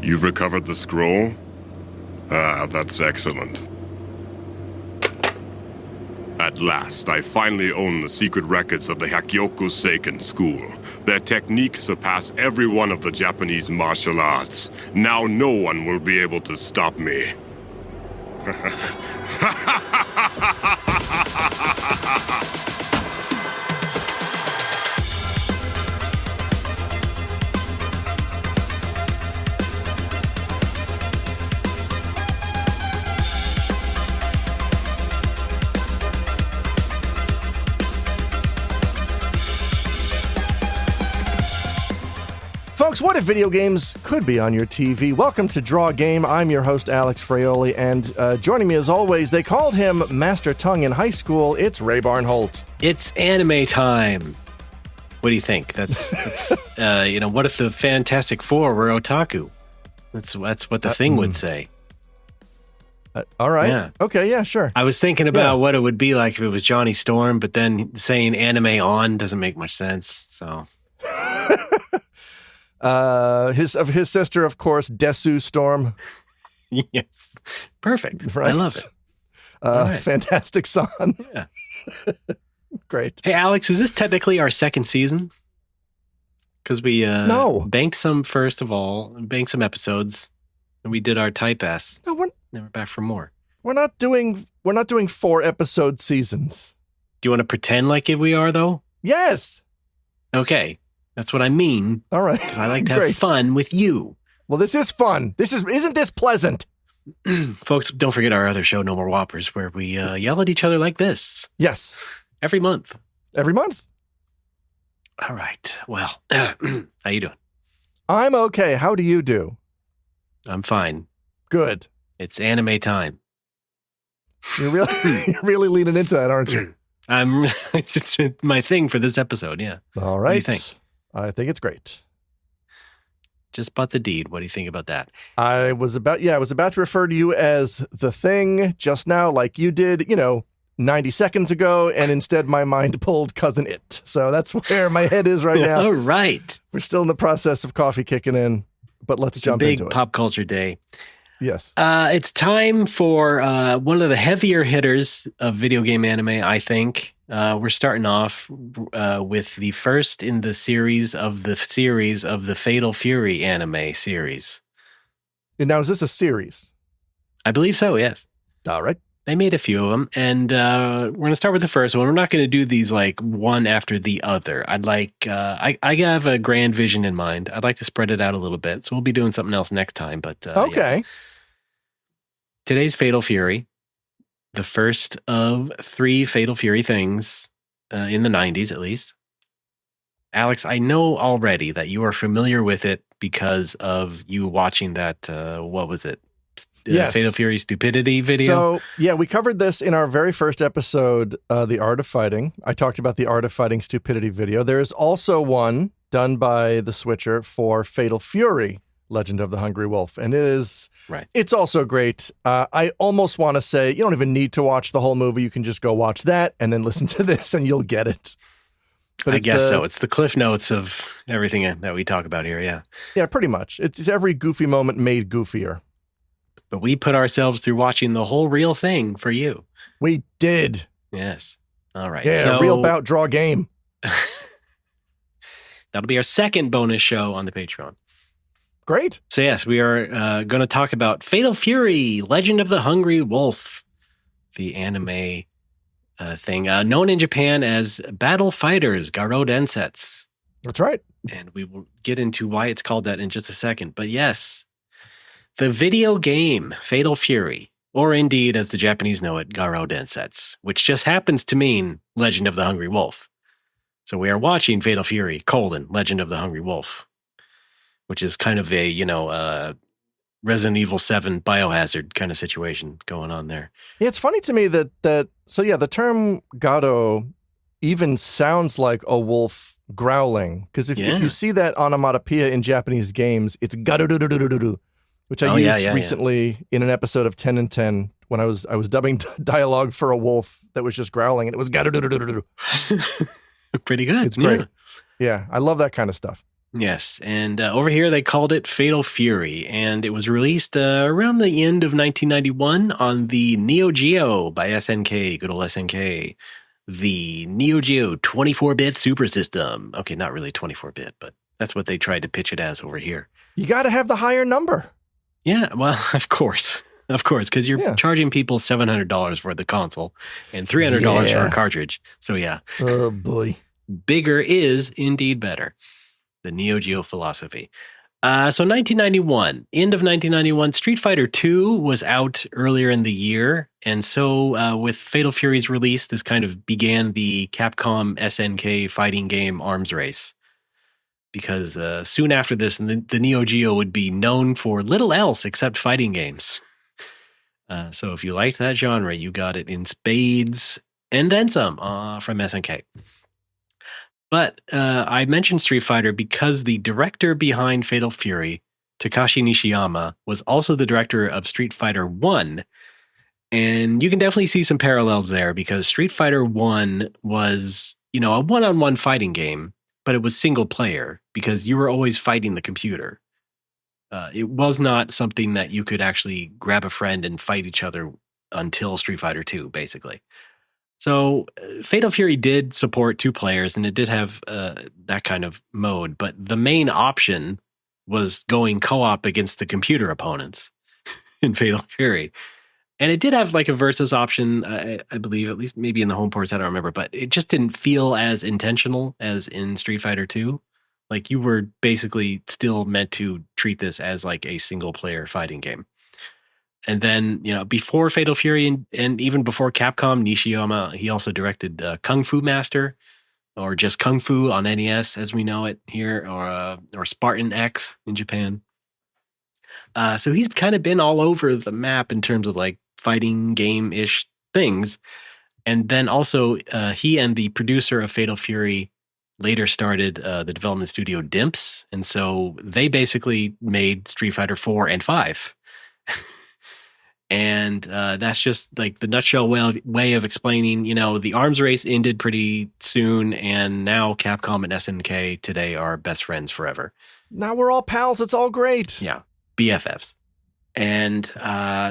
You've recovered the scroll? Ah, that's excellent. At last, I finally own the secret records of the Hakyoku Seiken school. Their techniques surpass every one of the Japanese martial arts. Now no one will be able to stop me. Folks, what if video games could be on your TV? Welcome to Draw Game. I'm your host, Alex Fraioli, and joining me as always, they called him Master Tongue in high school. It's Ray Barnholt. It's anime time. What do you think? That's what if the Fantastic Four were otaku? That's what the thing would say. All right. Yeah. Okay, yeah, sure. I was thinking about what it would be like if it was Johnny Storm, but then saying anime on doesn't make much sense, so... His sister, of course, Desu Storm. Yes. Perfect. Right. I love it. Right. Fantastic son. Yeah. Great. Hey, Alex, is this technically our second season? Because we banked some first of all, and banked some episodes, and we did our type S. No, then we're back for more. We're not doing 4-episode seasons. Do you want to pretend like if we are though? Yes. Okay. That's what I mean. All right. Because I like to have fun with you. Well, this is fun. Isn't this pleasant? Folks, don't forget our other show, No More Whoppers, where we yell at each other like this. Yes. Every month. Every month. All right. Well, how you doing? I'm okay. How do you do? I'm fine. Good. It's anime time. You're really leaning into that, aren't you? It's my thing for this episode, yeah. All right. What do you think? I think it's great. Just bought the deed. What do you think about that? I was about to refer to you as the thing just now, like you did, 90 seconds ago, and instead my mind pulled Cousin It. So that's where my head is right now. All right. We're still in the process of coffee kicking in, but let's jump into it. Big pop culture day. Yes. It's time for one of the heavier hitters of video game anime, I think. We're starting off with the first in the series of the Fatal Fury anime series. And now, is this a series? I believe so, yes. All right. They made a few of them, and we're going to start with the first one. We're not going to do these like one after the other. I'd like, I have a grand vision in mind. I'd like to spread it out a little bit, so we'll be doing something else next time. But okay. Yeah. Today's Fatal Fury, the first of 3 Fatal Fury things in the 90s, at least. Alex, I know already that you are familiar with it because of you watching that, what was it? Yes. Fatal Fury Stupidity video. So, yeah, we covered this in our very first episode, The Art of Fighting. I talked about the Art of Fighting Stupidity video. There is also one done by the Switcher for Fatal Fury, Legend of the Hungry Wolf. And it's also great. I almost want to say, you don't even need to watch the whole movie. You can just go watch that and then listen to this and you'll get it. But I guess so. It's the cliff notes of everything that we talk about here, yeah. Yeah, pretty much. It's every goofy moment made goofier. But we put ourselves through watching the whole real thing for you. We did. Yes. All right. Yeah, real bout draw game. That'll be our second bonus show on the Patreon. Great. So yes, we are going to talk about Fatal Fury, Legend of the Hungry Wolf, the anime thing, known in Japan as Battle Fighters Garo Densetsu. That's right. And we will get into why it's called that in just a second. But yes, the video game Fatal Fury, or indeed, as the Japanese know it, Garo Densetsu, which just happens to mean Legend of the Hungry Wolf. So we are watching Fatal Fury, Legend of the Hungry Wolf, which is kind of a, Resident Evil 7 Biohazard kind of situation going on there. Yeah, it's funny to me that the term Garo even sounds like a wolf growling. Because if you see that onomatopoeia in Japanese games, it's garu, which I used recently in an episode of 10 and 10 when I was dubbing dialogue for a wolf that was just growling, and it was garu. Pretty good. It's great. Yeah, I love that kind of stuff. Yes, and over here they called it Fatal Fury, and it was released around the end of 1991 on the Neo Geo by SNK, good old SNK. The Neo Geo 24-bit super system. Okay, not really 24-bit, but that's what they tried to pitch it as over here. You got to have the higher number. Yeah, well, of course, because you're charging people $700 for the console and $300 for a cartridge. So yeah. Oh boy. Bigger is indeed better. The Neo Geo philosophy. So 1991, end of 1991, Street Fighter II was out earlier in the year. And so with Fatal Fury's release, this kind of began the Capcom SNK fighting game arms race. Because soon after this, the Neo Geo would be known for little else except fighting games. So if you liked that genre, you got it in spades and then some from SNK. But I mentioned Street Fighter because the director behind Fatal Fury, Takashi Nishiyama, was also the director of Street Fighter 1. And you can definitely see some parallels there because Street Fighter 1 was, a one-on-one fighting game, but it was single player because you were always fighting the computer. It was not something that you could actually grab a friend and fight each other until Street Fighter 2, basically. So Fatal Fury did support 2 players, and it did have that kind of mode. But the main option was going co-op against the computer opponents in Fatal Fury. And it did have like a versus option, I believe, at least maybe in the home ports, I don't remember. But it just didn't feel as intentional as in Street Fighter 2. Like you were basically still meant to treat this as like a single player fighting game. And then, before Fatal Fury and even before Capcom, Nishiyama, he also directed Kung Fu Master, or just Kung Fu on NES as we know it here, or Spartan X in Japan. So he's kind of been all over the map in terms of like fighting game-ish things. And then also he and the producer of Fatal Fury later started the development studio Dimps. And so they basically made Street Fighter 4 and 5. And that's just like the nutshell way of explaining, the arms race ended pretty soon. And now Capcom and SNK today are best friends forever. Now we're all pals. It's all great. Yeah. BFFs. And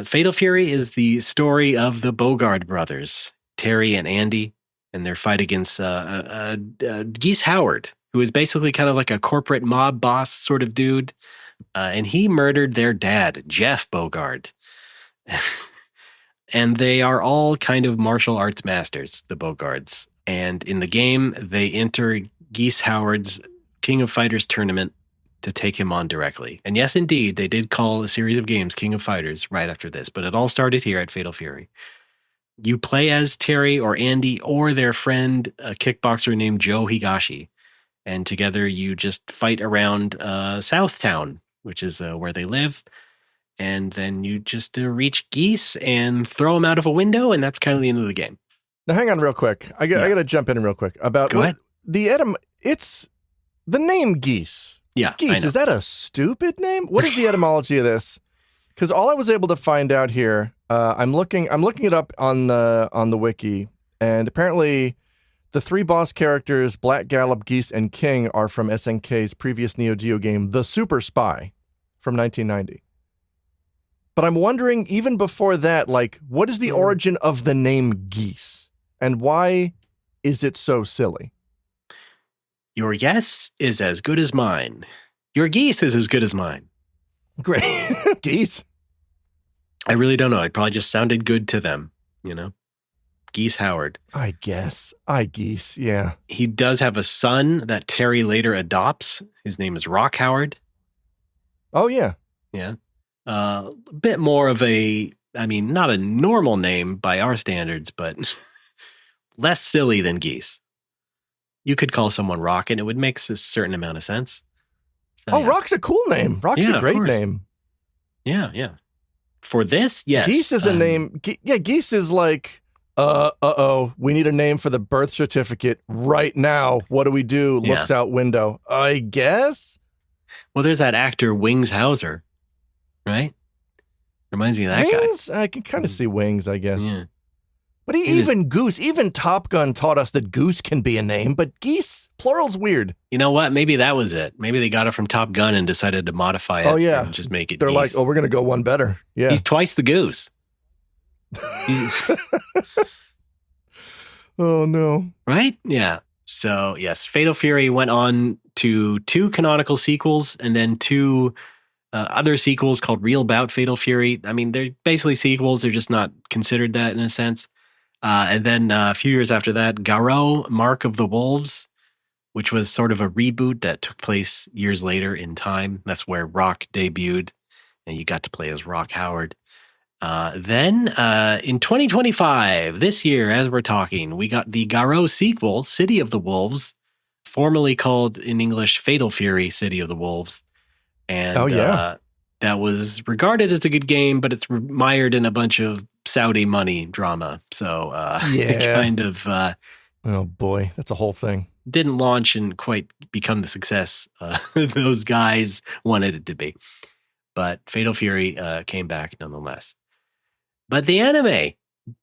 Fatal Fury is the story of the Bogard brothers, Terry and Andy, and their fight against Geese Howard, who is basically kind of like a corporate mob boss sort of dude. And he murdered their dad, Jeff Bogard. And they are all kind of martial arts masters, the Bogards. And in the game, they enter Geese Howard's King of Fighters tournament to take him on directly. And yes, indeed, they did call a series of games King of Fighters right after this, but it all started here at Fatal Fury. You play as Terry or Andy or their friend, a kickboxer named Joe Higashi. And together you just fight around Southtown, which is where they live. And then you just reach Geese and throw them out of a window, and that's kind of the end of the game. Now, hang on real quick. I got to jump in real quick. About Go ahead. It's the name Geese. Yeah, Geese, is that a stupid name? What is the etymology of this? Because all I was able to find out here, I'm looking it up on the wiki, and apparently the 3 boss characters, Black Gallop, Geese, and King, are from SNK's previous Neo Geo game, The Super Spy, from 1990. But I'm wondering, even before that, like, what is the origin of the name Geese? And why is it so silly? Your guess is as good as mine. Your geese is as good as mine. Great. Geese? I really don't know. It probably just sounded good to them, Geese Howard. I guess. Geese, yeah. He does have a son that Terry later adopts. His name is Rock Howard. Oh, yeah. Yeah. A bit more of not a normal name by our standards, but less silly than Geese. You could call someone Rock, and it would make a certain amount of sense. So, yeah. Rock's a cool name. Rock's a great name. Yeah, yeah. For this, yes. Geese is a name. Geese is like, we need a name for the birth certificate right now. What do we do? Yeah. Looks out window. I guess. Well, there's that actor Wings Hauser, right? Reminds me of that Wings? I can kind of see Wings, I guess. Yeah. But even Goose, even Top Gun taught us that Goose can be a name, but Geese, plural's weird. You know what? Maybe that was it. Maybe they got it from Top Gun and decided to modify it and just make it They're Geese. like, oh, we're going to go one better. Yeah. He's twice the Goose. Oh, no. Right? Yeah. So, yes, Fatal Fury went on to 2 canonical sequels and then 2 other sequels called Real Bout Fatal Fury. I mean, they're basically sequels. They're just not considered that in a sense. And then a few years after that, Garou, Mark of the Wolves, which was sort of a reboot that took place years later in time. That's where Rock debuted, and you got to play as Rock Howard. Then in 2025, this year, as we're talking, we got the Garou sequel, City of the Wolves, formerly called in English Fatal Fury, City of the Wolves. And that was regarded as a good game, but it's mired in a bunch of Saudi money drama. So it kind of... oh, boy. That's a whole thing. Didn't launch and quite become the success those guys wanted it to be. But Fatal Fury came back nonetheless. But the anime,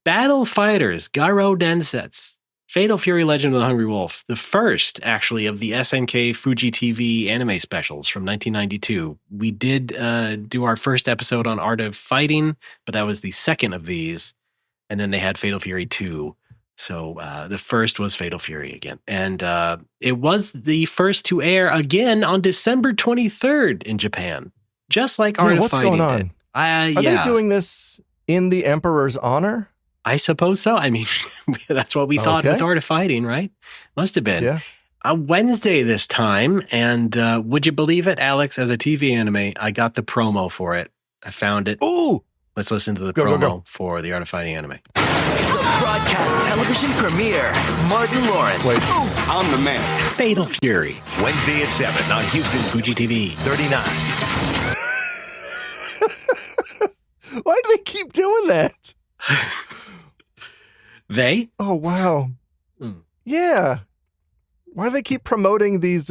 Battle Fighters, Garou Densetsu, Fatal Fury Legend of the Hungry Wolf, the first, actually, of the SNK Fuji TV anime specials from 1992. We did do our first episode on Art of Fighting, but that was the second of these. And then they had Fatal Fury 2. So the first was Fatal Fury again. And it was the first to air again on December 23rd in Japan, just like Art of Fighting. What's going on? Are they doing this in the Emperor's honor? I suppose so. I mean, that's what we thought with Art of Fighting, right? Must have been. Yeah. A Wednesday this time. And would you believe it, Alex, as a TV anime, I got the promo for it. I found it. Ooh! Let's listen to the promo for the Art of Fighting anime. Broadcast television premiere. Martin Lawrence. Wait. I'm the man. Fatal Fury. Wednesday at 7 on Houston Fuji TV. 39. Why do they keep doing that? They? Oh, wow. Yeah. Why do they keep promoting these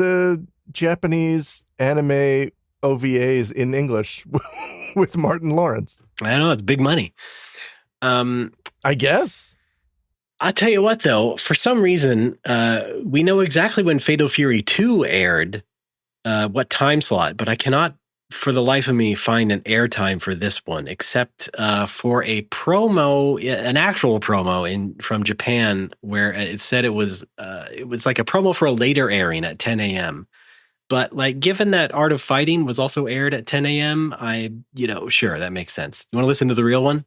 Japanese anime OVAs in English with Martin Lawrence? I don't know. It's big money. I guess. I'll tell you what, though. For some reason, we know exactly when Fatal Fury 2 aired, what time slot, but I cannot for the life of me find an airtime for this one, except for a promo, an actual promo from Japan, where it said it was like a promo for a later airing at 10 a.m. But like, given that Art of Fighting was also aired at 10 a.m., sure, that makes sense. You want to listen to the real one?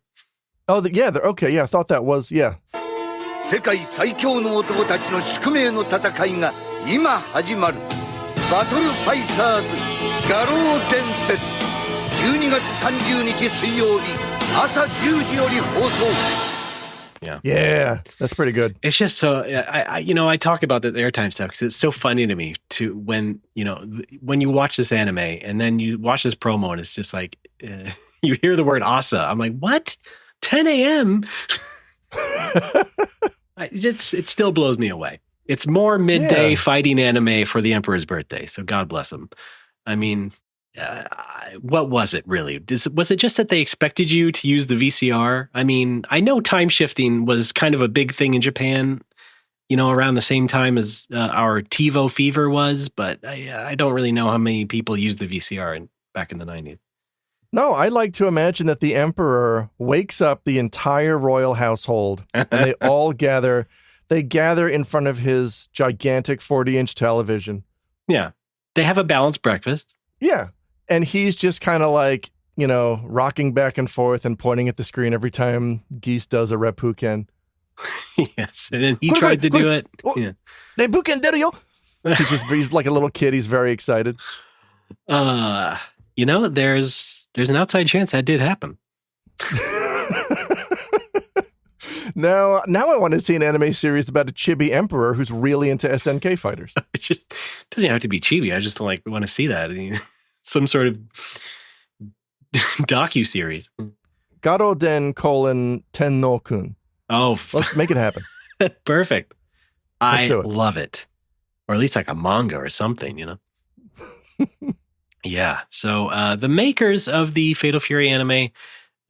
Oh, okay. Yeah, I thought that was, yeah. 世界最強の男たちの宿命の戦いが今始まる。バトルファイターズ画廊伝説12月30日水曜日朝10時より放送。Yeah, that's pretty good. It's just so I talk about the airtime stuff because it's so funny to me when you watch this anime and then you watch this promo and it's just like you hear the word Asa. I'm like, what? 10 a.m. It still blows me away. It's more midday fighting anime for the Emperor's birthday, so God bless him. I mean, what was it really? Was it just that they expected you to use the VCR? I mean, I know time shifting was kind of a big thing in Japan, around the same time as our TiVo fever was, but I don't really know how many people used the VCR back in the 90s. No, I like to imagine that the Emperor wakes up the entire royal household and they all gather. They gather in front of his gigantic 40-inch television. Yeah. They have a balanced breakfast. Yeah. And he's just kind of like, rocking back and forth and pointing at the screen every time Geese does a reppuken. Yes. And then he tried to do it. Yeah. Reppuken deru yo. He's like a little kid. He's very excited. There's an outside chance that did happen. Now I want to see an anime series about a chibi emperor who's really into SNK fighters. It just doesn't have to be chibi. I just want to see that. Some sort of docu-series. Garoden : Tenno-kun. Oh. Let's make it happen. Perfect. Let's do it. Love it. Or at least like a manga or something, Yeah. So the makers of the Fatal Fury anime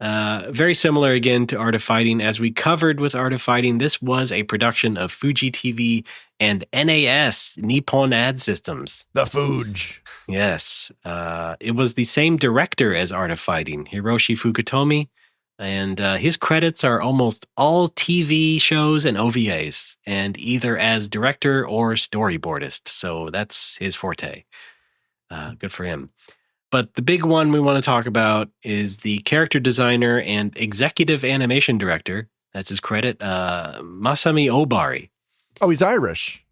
Very similar again to Art of Fighting. As we covered with Art of Fighting, this was a production of Fuji TV and NAS, Nippon Ad Systems. The Fuge. Yes. It was the same director as Art of Fighting, Hiroshi Fukutomi. And his credits are almost all TV shows and OVAs, and either as director or storyboardist. So that's his forte. Good for him. But the big one we want to talk about is the character designer and executive animation director. That's his credit, Masami Obari. Oh, he's Irish.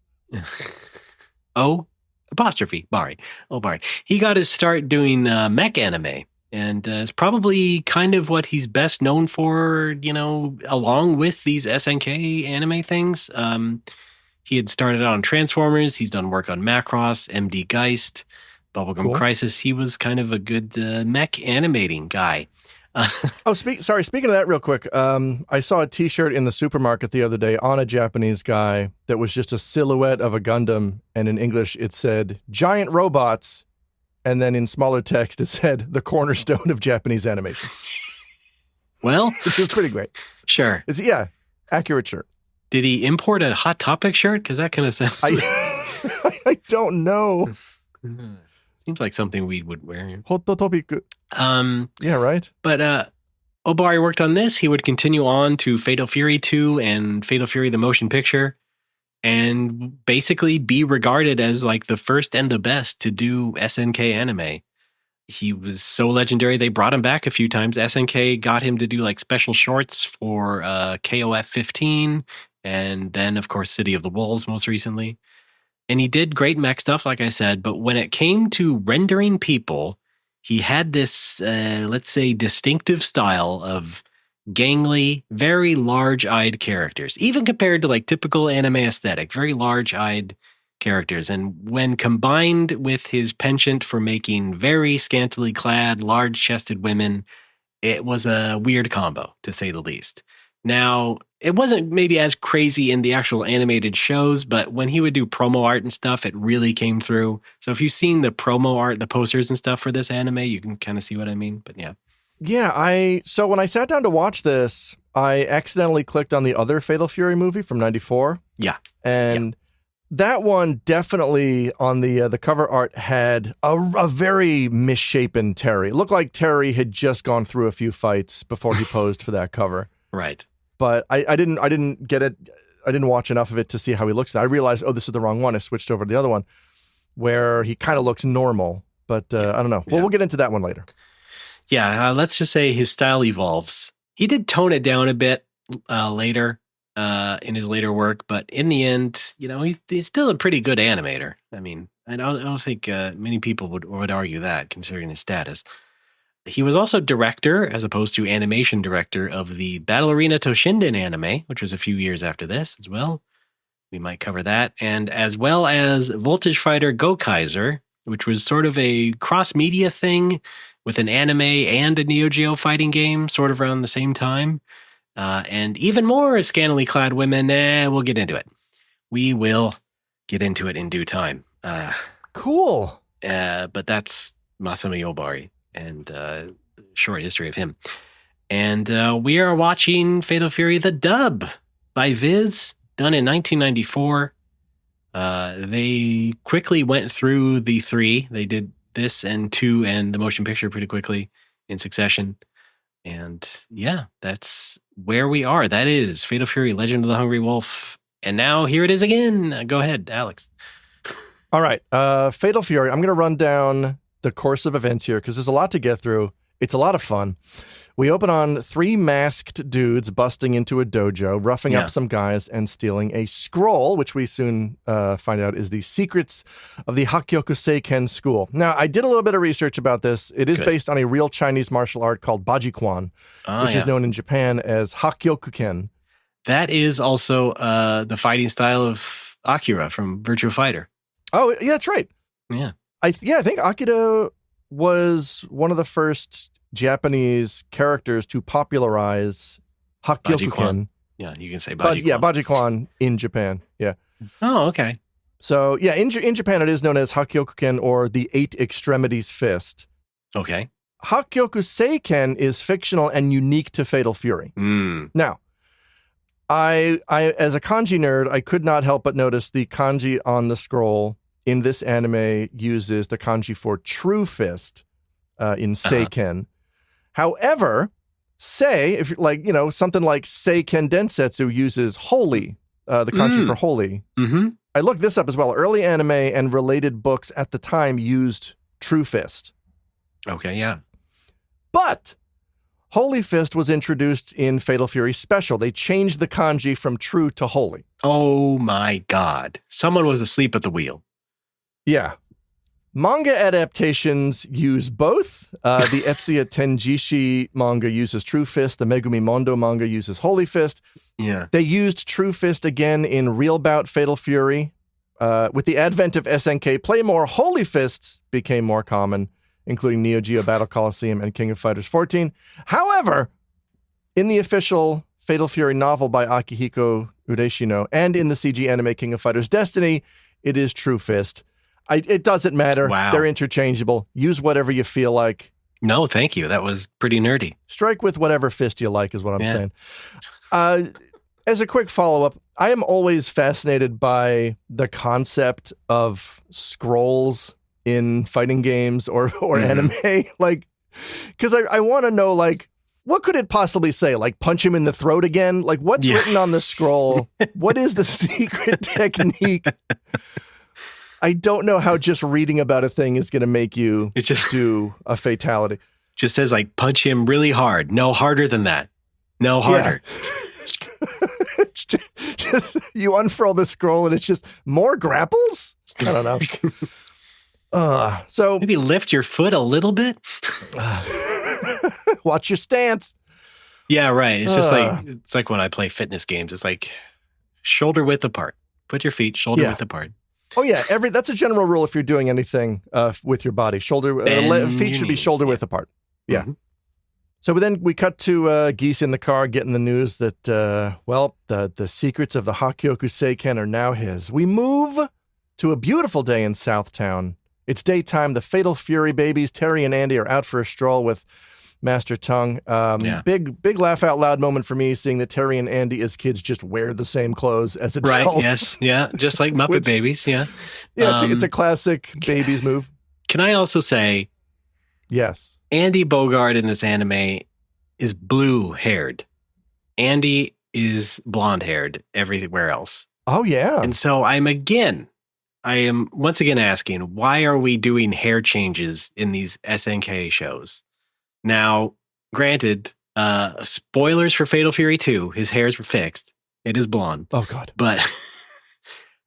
Obari. He got his start doing mech anime, and it's probably kind of what he's best known for, along with these SNK anime things. He had started out on Transformers. He's done work on Macross, MD Geist, Bubblegum Crisis. He was kind of a good mech animating guy. Speaking of that real quick, I saw a t-shirt in the supermarket the other day on a Japanese guy that was just a silhouette of a Gundam, and in English it said, "Giant robots," and then in smaller text it said, "The cornerstone of Japanese animation." Well, which is pretty great. Sure. Accurate shirt. Did he import a Hot Topic shirt? Because that kind of sounds... I don't know. Seems like something we would wear. Hot Topic. Yeah, right. But Obari worked on this. He would continue on to Fatal Fury 2 and Fatal Fury the Motion Picture, and basically be regarded as like the first and the best to do SNK anime. He was so legendary, they brought him back a few times. SNK got him to do like special shorts for KOF 15, and then, of course, City of the Wolves most recently. And he did great mech stuff, like I said, but when it came to rendering people, he had this, let's say, distinctive style of gangly, very large-eyed characters, even compared to like typical anime aesthetic, very large-eyed characters. And when combined with his penchant for making very scantily clad, large-chested women, it was a weird combo, to say the least. Now, it wasn't maybe as crazy in the actual animated shows, but when he would do promo art and stuff, it really came through. So if you've seen the promo art, the posters and stuff for this anime, you can kind of see what I mean. But yeah. Yeah, so when I sat down to watch this, I accidentally clicked on the other Fatal Fury movie from 94. Yeah. And that one definitely on the cover art had a very misshapen Terry. It looked like Terry had just gone through a few fights before he posed for that cover. Right. But I didn't get it. I didn't watch enough of it to see how he looks. I realized, this is the wrong one. I switched over to the other one where he kind of looks normal. But I don't know. Well, we'll get into that one later. Yeah, let's just say his style evolves. He did tone it down a bit later in his later work, but in the end, he's still a pretty good animator. I mean, I don't think many people would argue that, considering his status. He was also director, as opposed to animation director, of the Battle Arena Toshinden anime, which was a few years after this as well. We might cover that. And as well as Voltage Fighter Gokaiser, which was sort of a cross-media thing with an anime and a Neo Geo fighting game sort of around the same time. And even more scantily clad women. We'll get into it. We will get into it in due time. Cool. But that's Masami Obari. And short history of him. And we are watching Fatal Fury the dub by Viz, done in 1994. They quickly went through the 3. They did this and 2 and the motion picture pretty quickly in succession. And yeah, that's where we are. That is Fatal Fury, Legend of the Hungry Wolf. And now here it is again. Go ahead, Alex. All right. Fatal Fury. I'm going to run down the course of events here because there's a lot to get through. It's a lot of fun. We open on 3 masked dudes busting into a dojo, roughing up some guys and stealing a scroll, which we soon find out is the secrets of the Hakkyoku Seiken school. Now, I did a little bit of research about this. It is based on a real Chinese martial art called Bajikwan, which is known in Japan as Hakkyoku-ken. That is also the fighting style of Akira from Virtua Fighter. Oh, yeah, that's right. Yeah. I think Akira was one of the first Japanese characters to popularize Hakkyoku-ken. Yeah, you can say Bajikwan. Bajikwan in Japan. Yeah. Oh, okay. So, yeah, in Japan it is known as Hakkyoku-ken or the 8 Extremities Fist. Okay. Hakyoku Seiken is fictional and unique to Fatal Fury. Now, I as a kanji nerd, I could not help but notice the kanji on the scroll in this anime uses the kanji for true fist in Seiken. However, if something like Seiken Densetsu uses holy, the kanji for holy. Mm-hmm. I looked this up as well. Early anime and related books at the time used true fist. Okay, yeah. But Holy Fist was introduced in Fatal Fury Special. They changed the kanji from true to holy. Oh my God. Someone was asleep at the wheel. Yeah. Manga adaptations use both. The Etsuya Tenjishi manga uses True Fist. The Megumi Mondo manga uses Holy Fist. Yeah. They used True Fist again in Real Bout Fatal Fury. With the advent of SNK Playmore, Holy Fists became more common, including Neo Geo Battle Coliseum and King of Fighters 14. However, in the official Fatal Fury novel by Akihiko Udeshino and in the CG anime King of Fighters Destiny, it is True Fist. It doesn't matter. Wow. They're interchangeable. Use whatever you feel like. No, thank you. That was pretty nerdy. Strike with whatever fist you like is what I'm saying. As a quick follow-up, I am always fascinated by the concept of scrolls in fighting games or anime. Like, because I want to know, like, what could it possibly say? Like, punch him in the throat again? Like, what's written on the scroll? What is the secret technique? I don't know how just reading about a thing is going to make you do a fatality. Just says, like, punch him really hard. No harder than that. No harder. Yeah. It's just you unfurl the scroll and it's just more grapples? I don't know. So maybe lift your foot a little bit. Watch your stance. Yeah, right. It's just like when I play fitness games. It's like shoulder width apart. Put your feet shoulder width apart. Oh yeah, that's a general rule if you're doing anything with your body. Feet should be shoulder width apart. Yeah. Mm-hmm. So then we cut to Geese in the car getting the news that the secrets of the Hakyoku Seiken are now his. We move to a beautiful day in Southtown. It's daytime. The Fatal Fury babies, Terry and Andy, are out for a stroll with Master Tongue. Big laugh out loud moment for me seeing that Terry and Andy as kids just wear the same clothes as adults. Right, yes, yeah, just like Muppet Babies, yeah. Yeah, it's a classic babies move. Can I also say, yes, Andy Bogard in this anime is blue-haired. Andy is blonde-haired everywhere else. Oh, yeah. And so I am once again asking, why are we doing hair changes in these SNK shows? Now, granted, spoilers for Fatal Fury 2, his hairs were fixed. It is blonde. Oh, God. But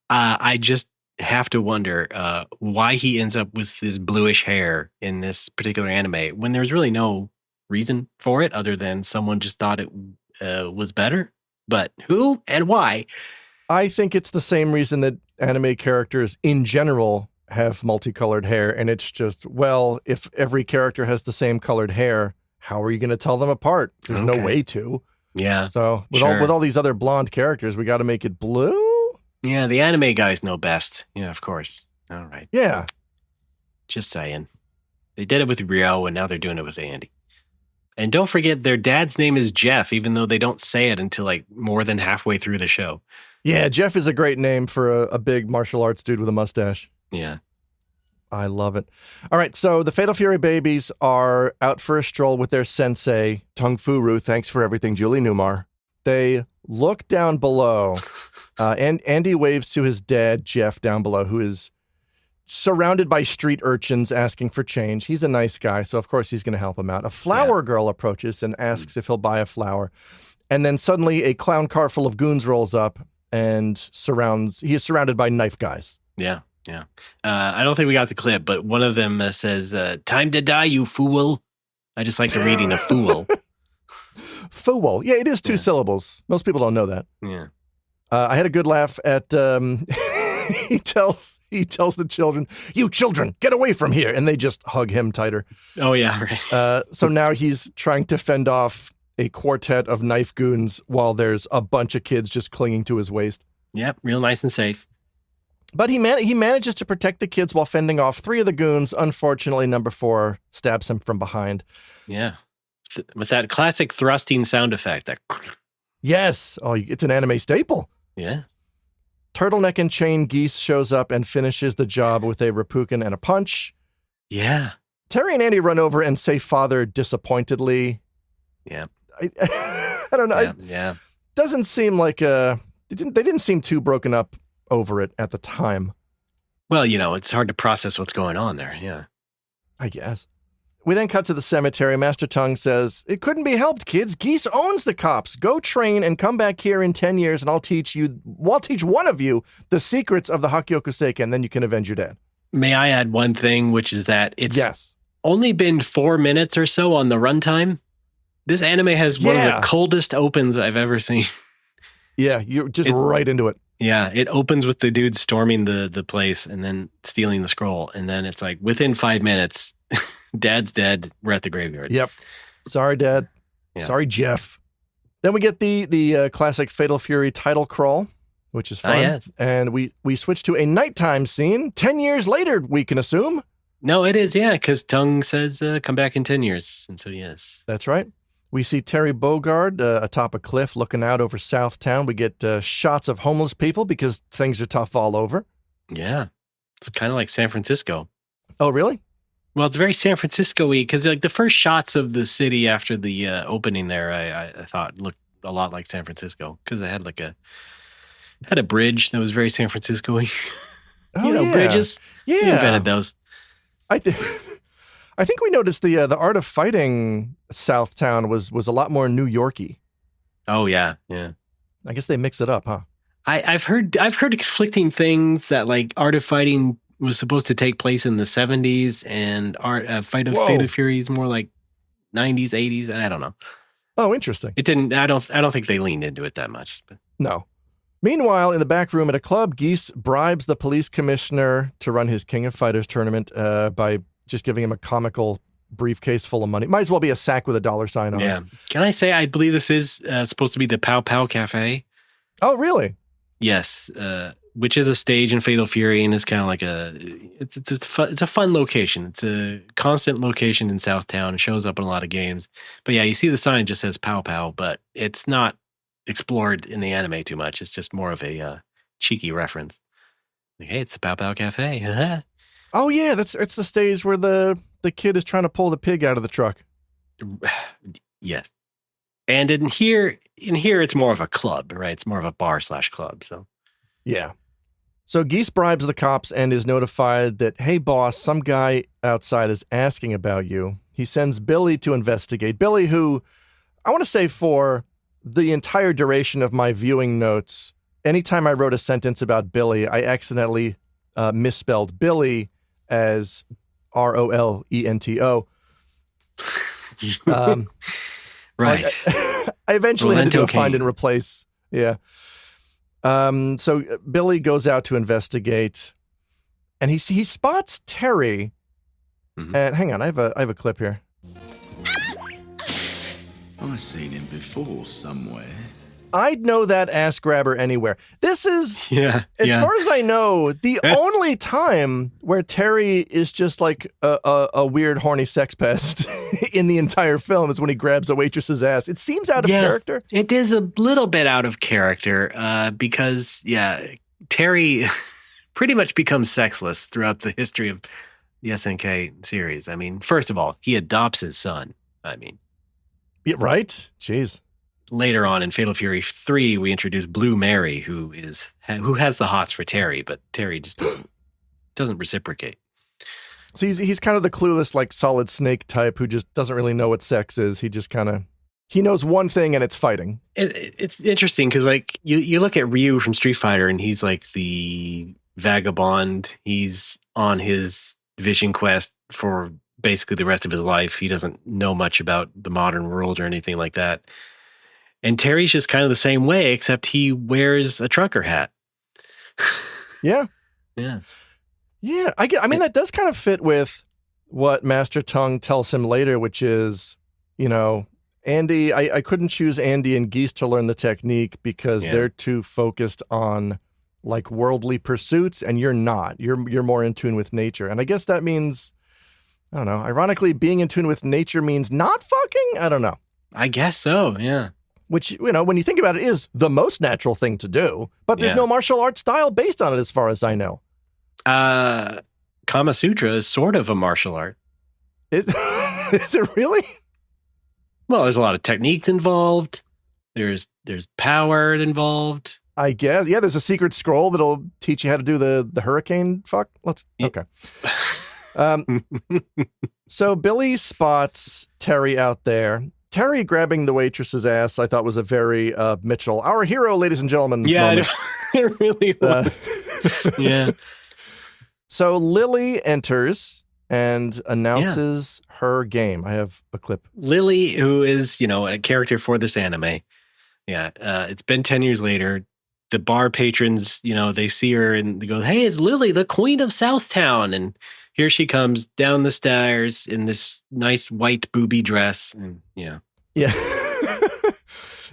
I just have to wonder why he ends up with this bluish hair in this particular anime when there's really no reason for it other than someone just thought it was better. But who and why? I think it's the same reason that anime characters in general have multicolored hair, and it's just, well, if every character has the same colored hair, how are you going to tell them apart? There's no way to. Yeah. So with all these other blonde characters, we got to make it blue? Yeah, the anime guys know best. Yeah, of course. All right. Yeah. Just saying. They did it with Ryo, and now they're doing it with Andy. And don't forget, their dad's name is Jeff, even though they don't say it until like more than halfway through the show. Yeah, Jeff is a great name for a big martial arts dude with a mustache. Yeah. I love it. All right, so the Fatal Fury babies are out for a stroll with their sensei, Tung Furu. Thanks for everything, Julie Newmar. They look down below, and Andy waves to his dad, Jeff, down below, who is surrounded by street urchins asking for change. He's a nice guy, so of course he's going to help him out. A flower girl approaches and asks if he'll buy a flower. And then suddenly a clown car full of goons rolls up and he is surrounded by knife guys. Yeah. Yeah. I don't think we got the clip, but one of them says, time to die, you fool. I just like the reading of fool. Fool. Yeah, it is two syllables. Most people don't know that. Yeah. I had a good laugh at, he tells the children, you children, get away from here. And they just hug him tighter. Oh, yeah. Right. So now he's trying to fend off a quartet of knife goons while there's a bunch of kids just clinging to his waist. Yep. Real nice and safe. But he manages to protect the kids while fending off 3 of the goons. Unfortunately, number 4 stabs him from behind. Yeah. With that classic thrusting sound effect. That. Yes. Oh, it's an anime staple. Yeah. Turtleneck and Chain Geese shows up and finishes the job with a Reppuken and a punch. Yeah. Terry and Andy run over and say father disappointedly. Yeah. I don't know. Yeah. Doesn't seem like they didn't seem too broken up over it at the time. Well, it's hard to process what's going on there. Yeah. I guess. We then cut to the cemetery. Master Tongue says, "It couldn't be helped, kids. Geese owns the cops. Go train and come back here in 10 years and I'll teach one of you the secrets of the Hakyoku Seiken, then you can avenge your dad." May I add one thing, which is that it's only been 4 minutes or so on the runtime. This anime has one of the coldest opens I've ever seen. Yeah, you're just right into it. Yeah, it opens with the dude storming the place and then stealing the scroll. And then it's like within 5 minutes, Dad's dead. We're at the graveyard. Yep. Sorry, Dad. Yeah. Sorry, Jeff. Then we get the classic Fatal Fury title crawl, which is fun. Yes. And we switch to a nighttime scene. 10 years later, we can assume. No, it is, yeah, because Tongue says come back in 10 years. And so, yes. That's right. We see Terry Bogard atop a cliff looking out over Southtown. We get shots of homeless people because things are tough all over. Yeah. It's kind of like San Francisco. Oh, really? Well, it's very San Francisco-y because like the first shots of the city after the opening there, I thought looked a lot like San Francisco because it had a bridge that was very San Francisco-y. Oh, bridges. Yeah. You invented those. I think we noticed the Art of Fighting Southtown was a lot more New Yorky. Oh yeah, yeah. I guess they mix it up, huh? I've heard conflicting things that like Art of Fighting was supposed to take place in the 70s and Fatal Fury is more like 90s, 80s, and I don't know. Oh, interesting. It didn't. I don't think they leaned into it that much. But. No. Meanwhile, in the back room at a club, Geese bribes the police commissioner to run his King of Fighters tournament by just giving him a comical briefcase full of money. Might as well be a sack with a $sign on it. Yeah. Can I say I believe this is supposed to be the Pow Pow Cafe? Oh, really? Yes. Which is a stage in Fatal Fury, and it's kind of like it's a fun location. It's a constant location in Southtown. It shows up in a lot of games. But yeah, you see the sign just says Pow Pow, but it's not explored in the anime too much. It's just more of a cheeky reference. Like, hey, it's the Pow Pow Cafe. Oh yeah, it's the stage where the kid is trying to pull the pig out of the truck. Yes. And in here it's more of a club, right? It's more of a bar/club. So yeah. So Geese bribes the cops and is notified that, hey boss, some guy outside is asking about you. He sends Billy to investigate. Billy, who I want to say for the entire duration of my viewing notes, anytime I wrote a sentence about Billy, I accidentally misspelled Billy as ROLENTO. Right. I eventually had to do a find and replace. Yeah. So Billy goes out to investigate, and he spots Terry. Mm-hmm. And hang on, I have a clip here. I've seen him before somewhere. I'd know that ass grabber anywhere. This is, as far as I know, the only time where Terry is just like a weird, horny sex pest in the entire film is when he grabs a waitress's ass. It seems out of character. It is a little bit out of character because, Terry pretty much becomes sexless throughout the history of the SNK series. I mean, first of all, he adopts his son. I mean. Yeah, right? Jeez. Later on in Fatal Fury 3, we introduce Blue Mary, who has the hots for Terry, but Terry just doesn't reciprocate. So he's kind of the clueless, like Solid Snake type who just doesn't really know what sex is. He just he knows one thing, and it's fighting. It's interesting because like you look at Ryu from Street Fighter, and he's like the vagabond. He's on his vision quest for basically the rest of his life. He doesn't know much about the modern world or anything like that. And Terry's just kind of the same way, except he wears a trucker hat. Yeah. Yeah. Yeah. I mean, that does kind of fit with what Master Tongue tells him later, which is, Andy, I couldn't choose Andy and Geese to learn the technique because they're too focused on like worldly pursuits, and you're not. You're more in tune with nature. And I guess that means, I don't know, ironically, being in tune with nature means not fucking? I don't know. I guess so, yeah. Which, you know, when you think about it, is the most natural thing to do. But there's no martial arts style based on it as far as I know. Kama Sutra is sort of a martial art. Is it really? Well, there's a lot of techniques involved. There's power involved. I guess. Yeah, there's a secret scroll that'll teach you how to do the hurricane fuck. Okay. So Billy spots Terry out there. Terry grabbing the waitress's ass, I thought was a very Mitchell, our hero, ladies and gentlemen. Yeah, moment. it really was. Yeah. So Lily enters and announces her game. I have a clip. Lily, who is, a character for this anime. Yeah. It's been 10 years later. The bar patrons, they see her and they go, "Hey, it's Lily, the queen of Southtown." And here she comes down the stairs in this nice white booby dress. And yeah. Yeah.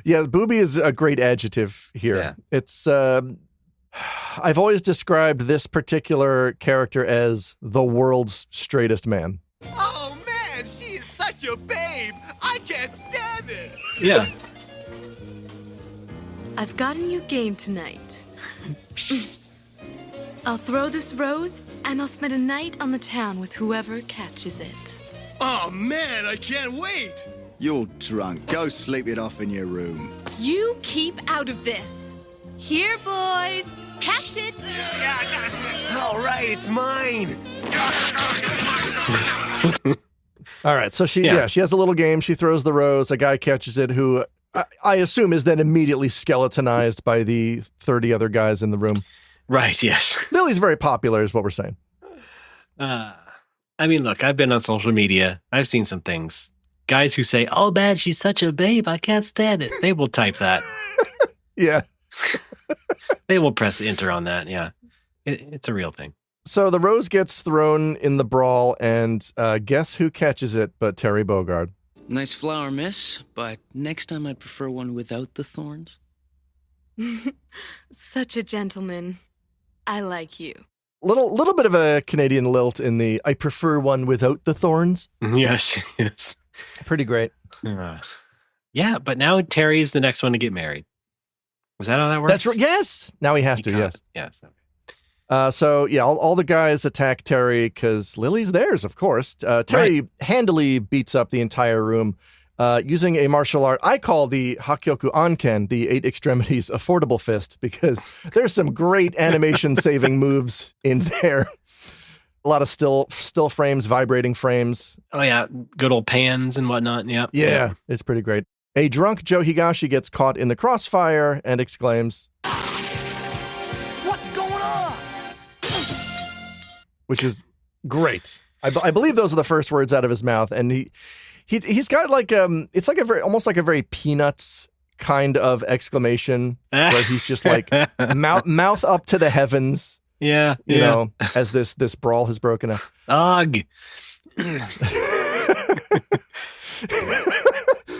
Yeah, booby is a great adjective here. Yeah. It's, I've always described this particular character as the world's straightest man. Oh man, she is such a babe. I can't stand it. Yeah. I've got a new game tonight. I'll throw this rose, and I'll spend a night on the town with whoever catches it. Oh man, I can't wait. You're drunk. Go sleep it off in your room. You keep out of this. Here, boys. Catch it. All right, it's mine. All right, so she has a little game. She throws the rose. A guy catches it who I assume is then immediately skeletonized by the 30 other guys in the room. Right, yes. Lily's very popular is what we're saying. I mean, look, I've been on social media. I've seen some things. Guys who say, "Oh, man, she's such a babe. I can't stand it." They will type that. Yeah. They will press enter on that, yeah. It's a real thing. So the rose gets thrown in the brawl, and guess who catches it but Terry Bogard? Nice flower, miss, but next time I'd prefer one without the thorns. Such a gentleman. I like you. Little bit of a Canadian lilt in the "I prefer one without the thorns." Yes, yes. Pretty great. Yeah, but now Terry's the next one to get married. Is that how that works? That's right. Yes. Now he has to. Yes. Yes. So yeah, all the guys attack Terry because Lily's theirs, of course. Terry handily beats up the entire room using a martial art I call the Hakyoku Anken, the 8 extremities affordable fist, because there's some great animation saving moves in there. A lot of still frames, vibrating frames. Oh yeah, good old pans and whatnot. Yeah. Yeah, it's pretty great. A drunk Joe Higashi gets caught in the crossfire and exclaims, What's going on? which is great. I believe those are the first words out of his mouth, and he's got like it's like almost like a very Peanuts kind of exclamation where he's just like mouth up to the heavens. Yeah, you know, as this brawl has broken out. Ugh.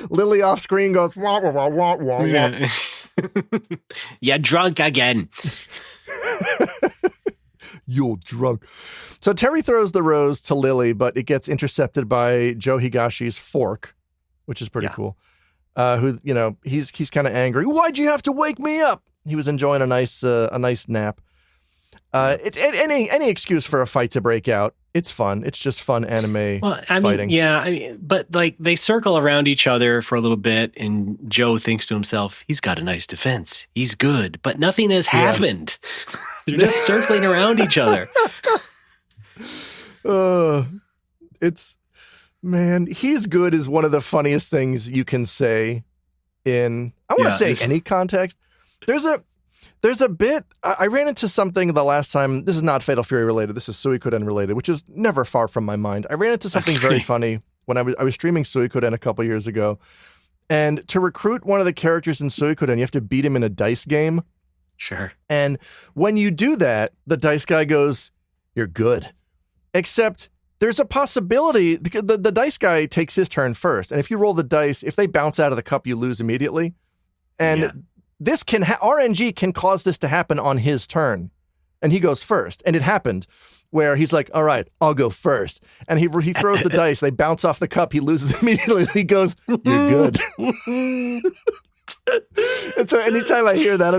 Lily off screen goes, wah, wah, wah, wah, wah, wah. You're drunk again. You're drunk. So Terry throws the rose to Lily, but it gets intercepted by Joe Higashi's fork, which is pretty cool. Who, he's kind of angry. Why'd you have to wake me up? He was enjoying a nice nap. It's any excuse for a fight to break out. It's fun. It's just fun anime fighting. But like they circle around each other for a little bit, and Joe thinks to himself, he's got a nice defense. He's good, but nothing has happened. They're just circling around each other. He's good is one of the funniest things you can say in, I want to say any context. There's a bit, I ran into something the last time, this is not Fatal Fury related, this is Suikoden related, which is never far from my mind. I ran into something very funny when I was streaming Suikoden a couple years ago. And to recruit one of the characters in Suikoden, you have to beat him in a dice game. Sure. And when you do that, the dice guy goes, "You're good." Except there's a possibility, because the dice guy takes his turn first. And if you roll the dice, if they bounce out of the cup, you lose immediately. And this can RNG can cause this to happen on his turn. And he goes first. And it happened where he's like, all right, I'll go first. And he throws the dice. They bounce off the cup. He loses immediately. He goes, you're good. And so anytime I hear that,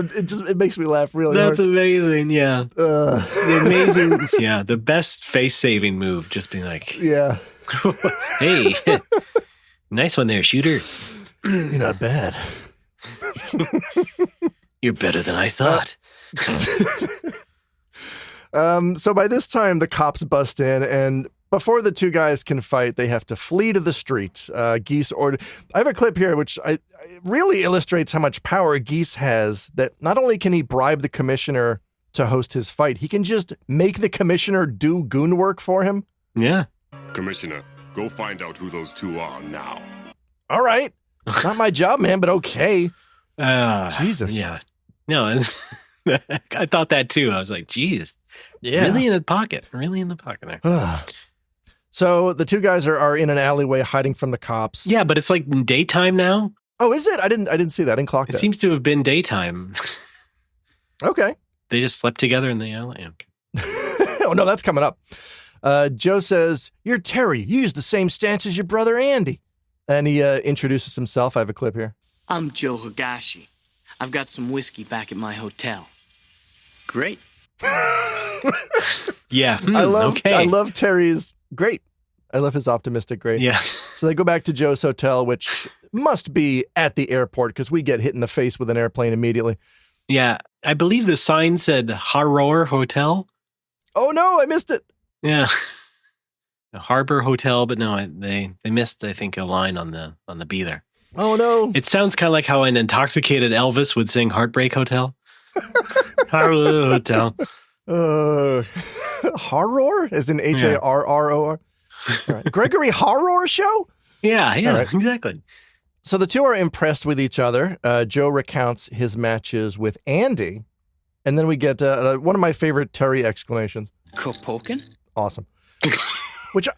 it makes me laugh really hard. That's amazing. Yeah. The amazing. Yeah. The best face saving move. Just being like, yeah. Hey, nice one there, shooter. You're not bad. You're better than I thought. So by this time, the cops bust in, and before the two guys can fight, they have to flee to the street. Geese ordered. I have a clip here which really illustrates how much power Geese has, that not only can he bribe the commissioner to host his fight, he can just make the commissioner do goon work for him. Yeah. Commissioner, go find out who those two are now. All right. Not my job, man, but okay. Jesus. Yeah. No, I thought that too. I was like, geez. Yeah. Really in the pocket. Really in the pocket there. So the two guys are in an alleyway hiding from the cops. Yeah, but it's like daytime now. Oh, is it? I didn't see that. I didn't clock that. It seems to have been daytime. Okay. They just slept together in the alley. Okay. Oh, no, that's coming up. Joe says, you're Terry. You use the same stance as your brother Andy. And he introduces himself. I have a clip here. I'm Joe Higashi. I've got some whiskey back at my hotel. Great. Yeah. I love Terry's great. I love his optimistic great. Yeah. So they go back to Joe's hotel, which must be at the airport because we get hit in the face with an airplane immediately. Yeah. I believe the sign said Harrower Hotel. Oh, no, I missed it. Yeah. A Harbor Hotel, but no, they missed, I think, a line on the B there. Oh, no. It sounds kind of like how an intoxicated Elvis would sing Heartbreak Hotel. Harrow Hotel. Horror? As in Harror? Right. Gregory Horror Show? Yeah, right. Exactly. So the two are impressed with each other. Joe recounts his matches with Andy. And then we get one of my favorite Terry exclamations. Kopoken? Awesome. Which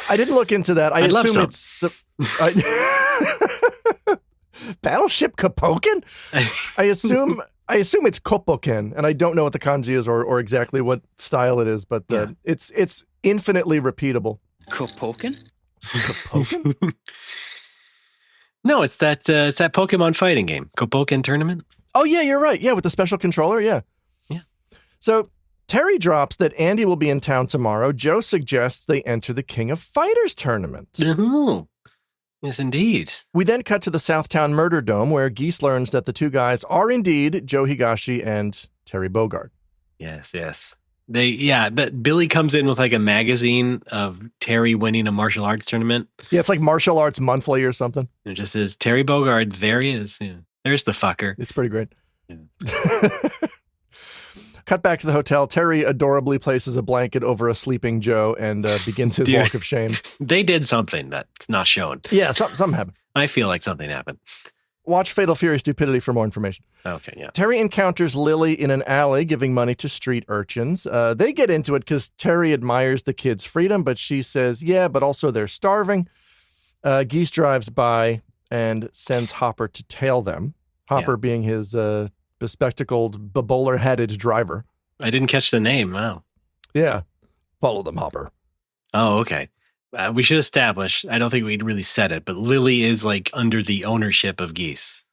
I didn't look into that. I assume it's Battleship Kopoken? I assume it's Kopoken, and I don't know what the kanji is or exactly what style it is, but it's infinitely repeatable. Kopoken? Kopoken? No, it's that Pokemon fighting game, Kopoken Tournament. Oh yeah, you're right. Yeah, with the special controller. Yeah. So Terry drops that Andy will be in town tomorrow. Joe suggests they enter the King of Fighters tournament. Oh, yes, indeed. We then cut to the Southtown Murder Dome, where Geese learns that the two guys are indeed Joe Higashi and Terry Bogard. Yes. But Billy comes in with like a magazine of Terry winning a martial arts tournament. Yeah, it's like Martial Arts Monthly or something. It just says Terry Bogard. There he is. Yeah. There's the fucker. It's pretty great. Yeah. Cut back to the hotel. Terry adorably places a blanket over a sleeping Joe and begins his walk of shame. They did something that's not shown. Yeah, something happened. I feel like something happened. Watch Fatal Fury Stupidity for more information. Okay, yeah. Terry encounters Lily in an alley giving money to street urchins. They get into it because Terry admires the kids' freedom, but she says, yeah, but also they're starving. Geese drives by and sends Hopper to tail them. Hopper being his bespectacled, bowler-headed driver. I didn't catch the name. Wow. Yeah. Follow them, Hopper. Oh, okay. We should establish, I don't think we'd really said it, but Lily is like under the ownership of Geese.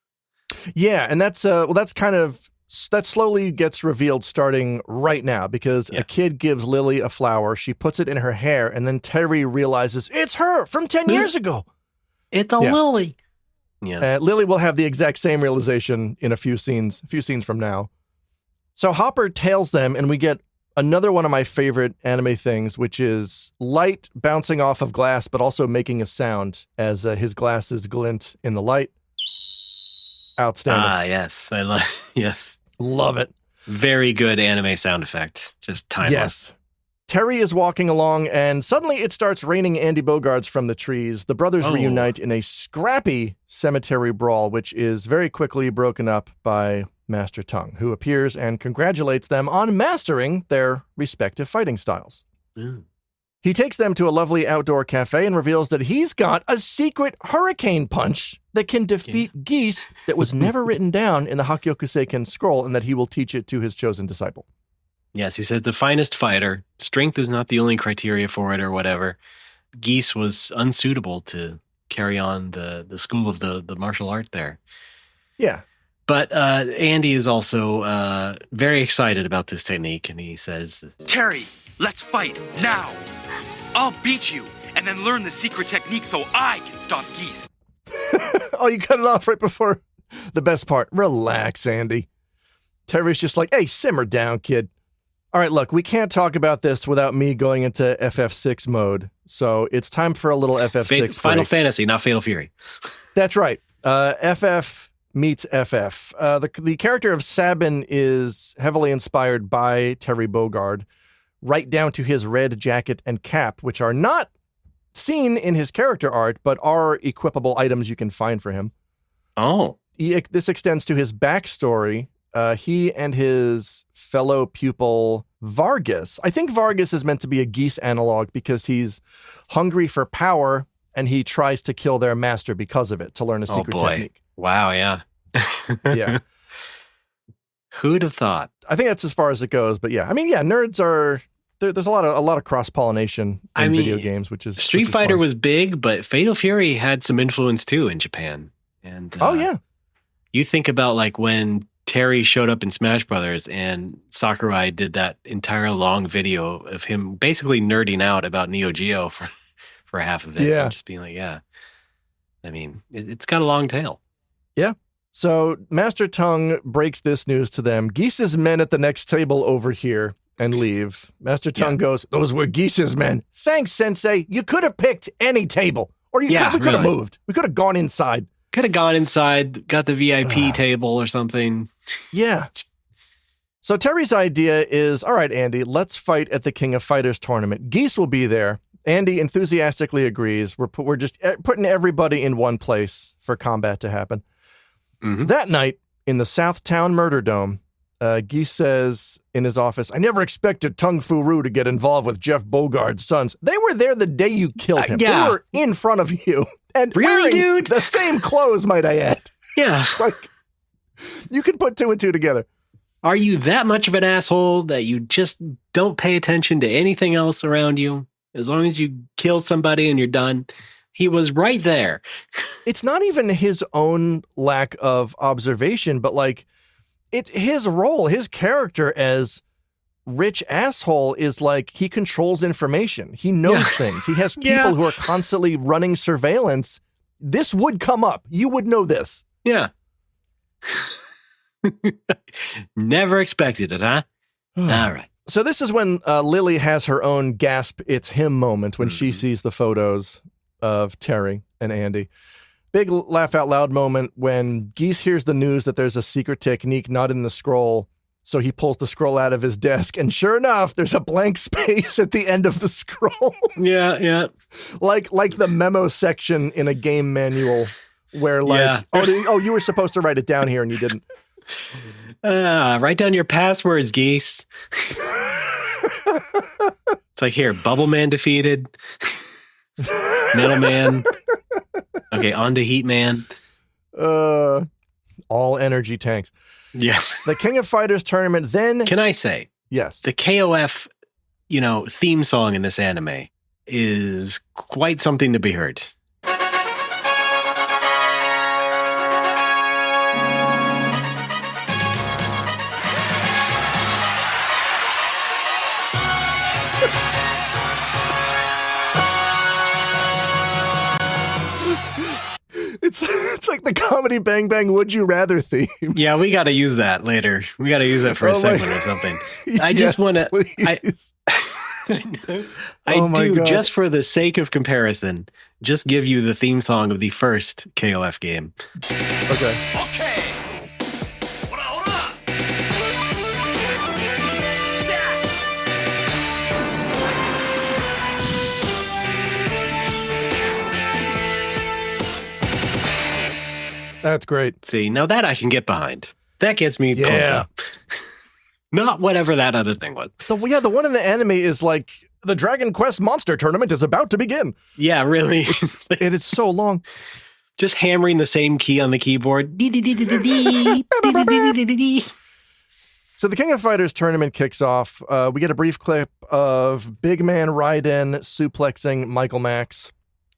Yeah, and that slowly gets revealed starting right now because a kid gives Lily a flower, she puts it in her hair, and then Terry realizes it's her from 10 years ago. It's a Lily. Yeah. Lily will have the exact same realization in a few scenes from now. So Hopper tails them, and we get another one of my favorite anime things, which is light bouncing off of glass, but also making a sound as his glasses glint in the light. Outstanding. Ah, yes. Yes. Love it. Very good anime sound effect. Just timeless. Yes. Terry is walking along, and suddenly it starts raining Andy Bogarts from the trees. The brothers reunite in a scrappy cemetery brawl, which is very quickly broken up by Master Tongue, who appears and congratulates them on mastering their respective fighting styles. Mm. He takes them to a lovely outdoor cafe and reveals that he's got a secret hurricane punch that can defeat Geese that was never written down in the Hakyoku Seiken scroll, and that he will teach it to his chosen disciple. Yes, he says the finest fighter. Strength is not the only criteria for it or whatever. Geese was unsuitable to carry on the school of the martial art there. Yeah. But Andy is also very excited about this technique, and he says, Terry, let's fight now. I'll beat you and then learn the secret technique so I can stop Geese. Oh, you cut it off right before the best part. Relax, Andy. Terry's just like, hey, simmer down, kid. All right, look, we can't talk about this without me going into FF6 mode. So it's time for a little FF6 Final break. Fantasy, not Fatal Fury. That's right. FF meets FF. The character of Sabin is heavily inspired by Terry Bogard, right down to his red jacket and cap, which are not seen in his character art, but are equipable items you can find for him. Oh. This extends to his backstory. He and his fellow pupil Vargas. I think Vargas is meant to be a Geese analog because he's hungry for power and he tries to kill their master because of it, to learn a secret technique. Wow, yeah. Yeah. Who'd have thought? I think that's as far as it goes, but yeah. I mean, yeah, nerds are there's a lot of cross-pollination in video games, which is Street Fighter was big, but Fatal Fury had some influence too in Japan. And oh yeah. You think about like when Terry showed up in Smash Brothers and Sakurai did that entire long video of him basically nerding out about Neo Geo for half of it. Yeah. And just being like, yeah. I mean, it's got a long tail. Yeah. So Master Tongue breaks this news to them. Geese's men at the next table over here and leave. Master Tongue goes, those were Geese's men. Thanks, Sensei. You could have picked any table. Or we could have moved. We could have gone inside. Could have gone inside, got the VIP table or something. Yeah. So Terry's idea is, all right, Andy, let's fight at the King of Fighters tournament. Geese will be there. Andy enthusiastically agrees. We're just putting everybody in one place for combat to happen. Mm-hmm. That night in the Southtown Murder Dome, Geese says in his office, I never expected Tung Fu Ru to get involved with Jeff Bogard's sons. They were there the day you killed him. Yeah. They were in front of you. And really, wearing dude? the same clothes, might I add. Yeah. Like, you can put two and two together. Are you that much of an asshole that you just don't pay attention to anything else around you? As long as you kill somebody and you're done. He was right there. It's not even his own lack of observation, but like, it's his role, his character as rich asshole is like he controls information. He knows things. He has people who are constantly running surveillance. This would come up. You would know this. Yeah. Never expected it, huh? All right. So this is when Lily has her own gasp, it's him moment when she sees the photos of Terry and Andy. Big laugh out loud moment when Geese hears the news that there's a secret technique not in the scroll. So he pulls the scroll out of his desk, and sure enough, there's a blank space at the end of the scroll. Yeah. like the memo section in a game manual where like, oh, you were supposed to write it down here and you didn't. Write down your passwords, Geese. It's like, here, Bubble Man defeated. Middleman. Okay, on to Heat Man. All energy tanks. Yes. The King of Fighters tournament then... Can I say? Yes. The KOF, theme song in this anime is quite something to be heard. It's like the comedy Bang Bang Would You Rather theme. Yeah, we got to use that later. We got to use that for a segment or something. I just want to. I do, just for the sake of comparison, just give you the theme song of the first KOF game. Okay. That's great. See, now that I can get behind. That gets me pumped up. Not whatever that other thing was. The one in the anime is like The Dragon Quest Monster Tournament is about to begin. Yeah, really. It's so long. Just hammering the same key on the keyboard. So the King of Fighters tournament kicks off. We get a brief clip of Big Man Raiden suplexing Michael Max.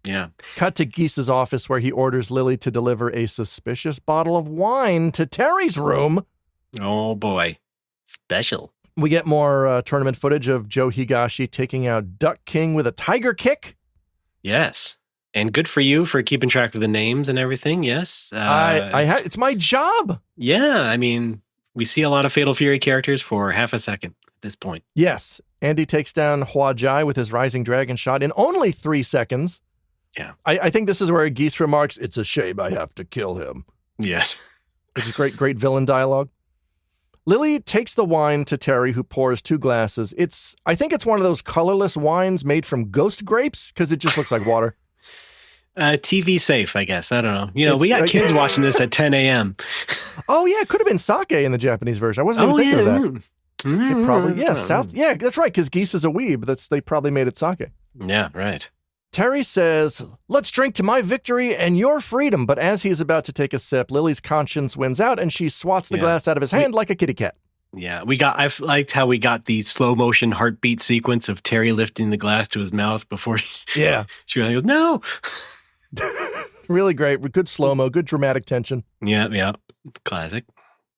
Yeah. Cut to Geese's office where he orders Lily to deliver a suspicious bottle of wine to Terry's room. Oh, boy. Special. We get more tournament footage of Joe Higashi taking out Duck King with a tiger kick. Yes. And good for you for keeping track of the names and everything. Yes. It's my job. Yeah. I mean, we see a lot of Fatal Fury characters for half a second at this point. Yes. Andy takes down Hua Jai with his Rising Dragon shot in only 3 seconds. Yeah. I think this is where Geese remarks, "It's a shame I have to kill him." Yes. Which is great villain dialogue. Lily takes the wine to Terry, who pours 2 glasses. I think it's one of those colorless wines made from ghost grapes because it just looks like water. TV safe, I guess. I don't know. You know, we got kids watching this at 10 a.m. Oh, yeah. It could have been sake in the Japanese version. I wasn't even thinking of that. It probably, South. Yeah, that's right. Because Geese is a weeb. They probably made it sake. Yeah, right. Terry says, "Let's drink to my victory and your freedom." But as he's about to take a sip, Lily's conscience wins out and she swats the glass out of his hand like a kitty cat. Yeah, I've liked how we got the slow motion heartbeat sequence of Terry lifting the glass to his mouth before she really goes, "No." Really great. Good slow-mo, good dramatic tension. Yeah. Classic.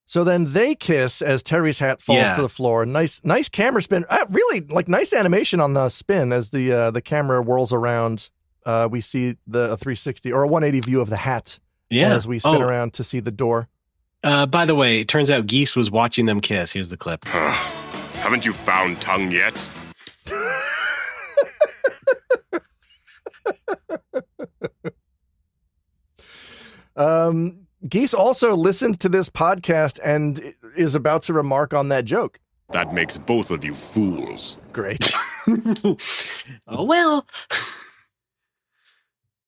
So then they kiss as Terry's hat falls to the floor. Nice camera spin. Really, nice animation on the spin as the camera whirls around. We see a 360 or a 180 view of the hat as we spin around to see the door. By the way, it turns out Geese was watching them kiss. Here's the clip. Haven't you found tongue yet? Geese also listened to this podcast and is about to remark on that joke. That makes both of you fools. Great. Oh, well.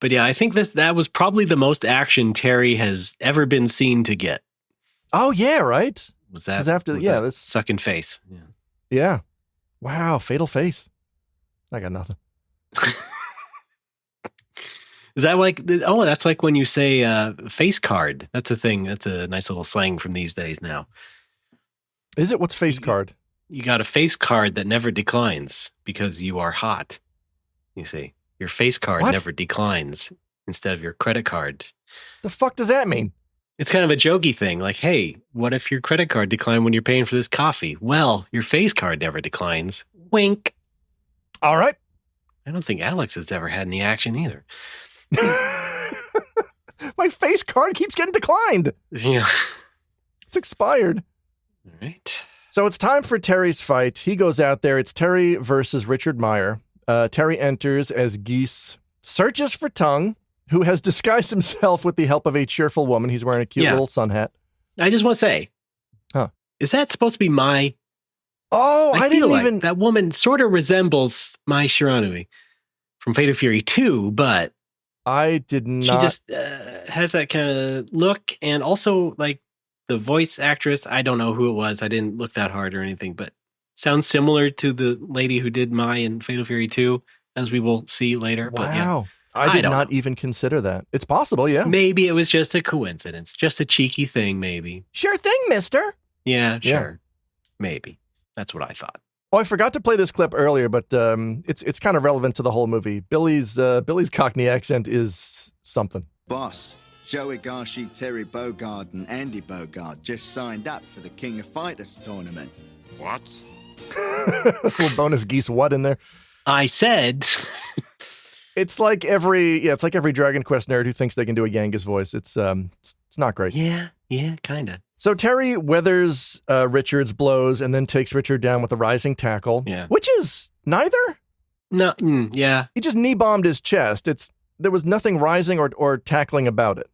But yeah, I think that was probably the most action Terry has ever been seen to get. Oh, yeah, right? Was that this sucking face? Yeah. Wow, fatal face. I got nothing. Is that that's like when you say face card. That's a thing. That's a nice little slang from these days now. Is it? What's face card? You got a face card that never declines because you are hot. You see, your face card never declines instead of your credit card. The fuck does that mean? It's kind of a jokey thing. Like, hey, what if your credit card declined when you're paying for this coffee? Well, your face card never declines. Wink. All right. I don't think Alex has ever had any action either. My face card keeps getting declined. Yeah. It's expired. All right. So it's time for Terry's fight. He goes out there. It's Terry versus Richard Meyer. Terry enters as Geese searches for Tongue, who has disguised himself with the help of a cheerful woman. He's wearing a cute little sun hat. I just want to say, is that supposed to be Mai? Oh, I didn't like even... That woman sort of resembles Mai Shiranui from Fatal Fury 2, but... I did not... She just has that kind of look, and also, like, the voice actress, I don't know who it was. I didn't look that hard or anything, but sounds similar to the lady who did Mai in Fatal Fury 2, as we will see later. Wow. But yeah, I did not even consider that. It's possible, yeah. Maybe it was just a coincidence. Just a cheeky thing, maybe. Sure thing, mister. Yeah, sure. Maybe. That's what I thought. Oh, I forgot to play this clip earlier, but it's kind of relevant to the whole movie. Billy's Cockney accent is something. Boss, Joe Higashi, Terry Bogard, and Andy Bogard just signed up for the King of Fighters tournament. What? Little bonus Geese what in there. I said... It's like every Dragon Quest nerd who thinks they can do a Genghis voice. It's not great. Yeah, kind of. So Terry weathers Richard's blows and then takes Richard down with a rising tackle. Yeah. Which is neither. No, yeah. He just knee bombed his chest. There was nothing rising or tackling about it.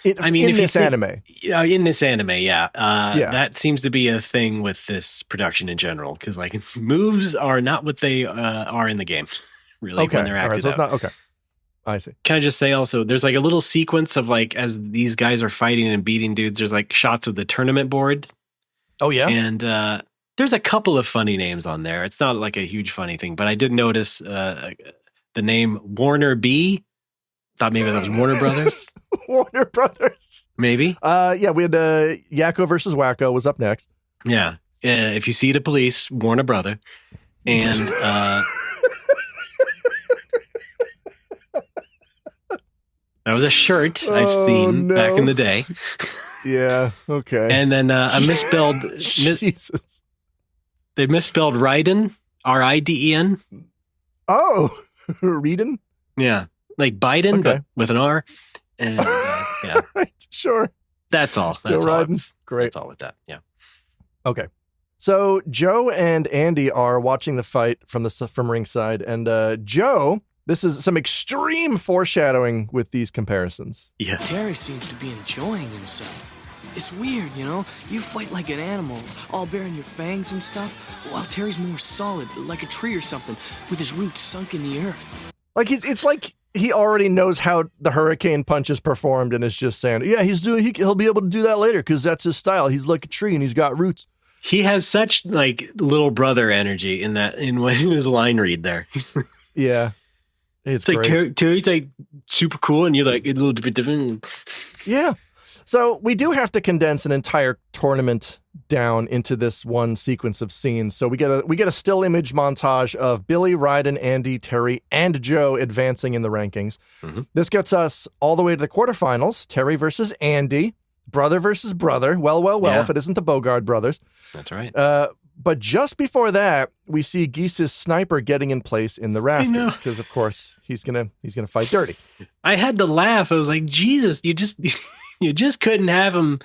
In this anime. In this anime, yeah. That seems to be a thing with this production in general, because like moves are not what they are in the game. Really, when they're acted out. Not, okay. I see. Can I just say also, there's like a little sequence of like, as these guys are fighting and beating dudes, there's like shots of the tournament board. Oh, yeah? And There's a couple of funny names on there. It's not like a huge funny thing, but I did notice the name Warner B. Thought maybe that was Warner Brothers. Warner Brothers. Maybe. Yeah, we had Yakko versus Wacko was up next. Yeah. If you see the police, warn a brother. And that was a shirt I've seen back in the day. Yeah, okay. And then a misspelled... Jesus. They misspelled Raiden, R-I-D-E-N. Oh, Raiden? Yeah. Like Biden, but with an R. And yeah. Right, sure. That's all. Joe Raiden. Great. That's all with that. Yeah. Okay. So Joe and Andy are watching the fight from ringside, and Joe, this is some extreme foreshadowing with these comparisons. Yeah. Terry seems to be enjoying himself. It's weird, you know? You fight like an animal, all baring your fangs and stuff, while Terry's more solid, like a tree or something, with his roots sunk in the earth. Like it's like he already knows how the hurricane punch is performed and is just saying, yeah, he'll be able to do that later because that's his style. He's like a tree and he's got roots. He has such like little brother energy in his line read there. Yeah. It's like great. Terry's like super cool and you're like a little bit different. Yeah. So we do have to condense an entire tournament down into this one sequence of scenes. So we get a still image montage of Billy, Raiden, Andy, Terry, and Joe advancing in the rankings. Mm-hmm. This gets us all the way to the quarterfinals. Terry versus Andy, brother versus brother. Well, Yeah. if it isn't the Bogard brothers. That's right. But just before that, we see Geese's sniper getting in place in the rafters because, of course, he's gonna fight dirty. I had to laugh. I was like, Jesus, you just couldn't have him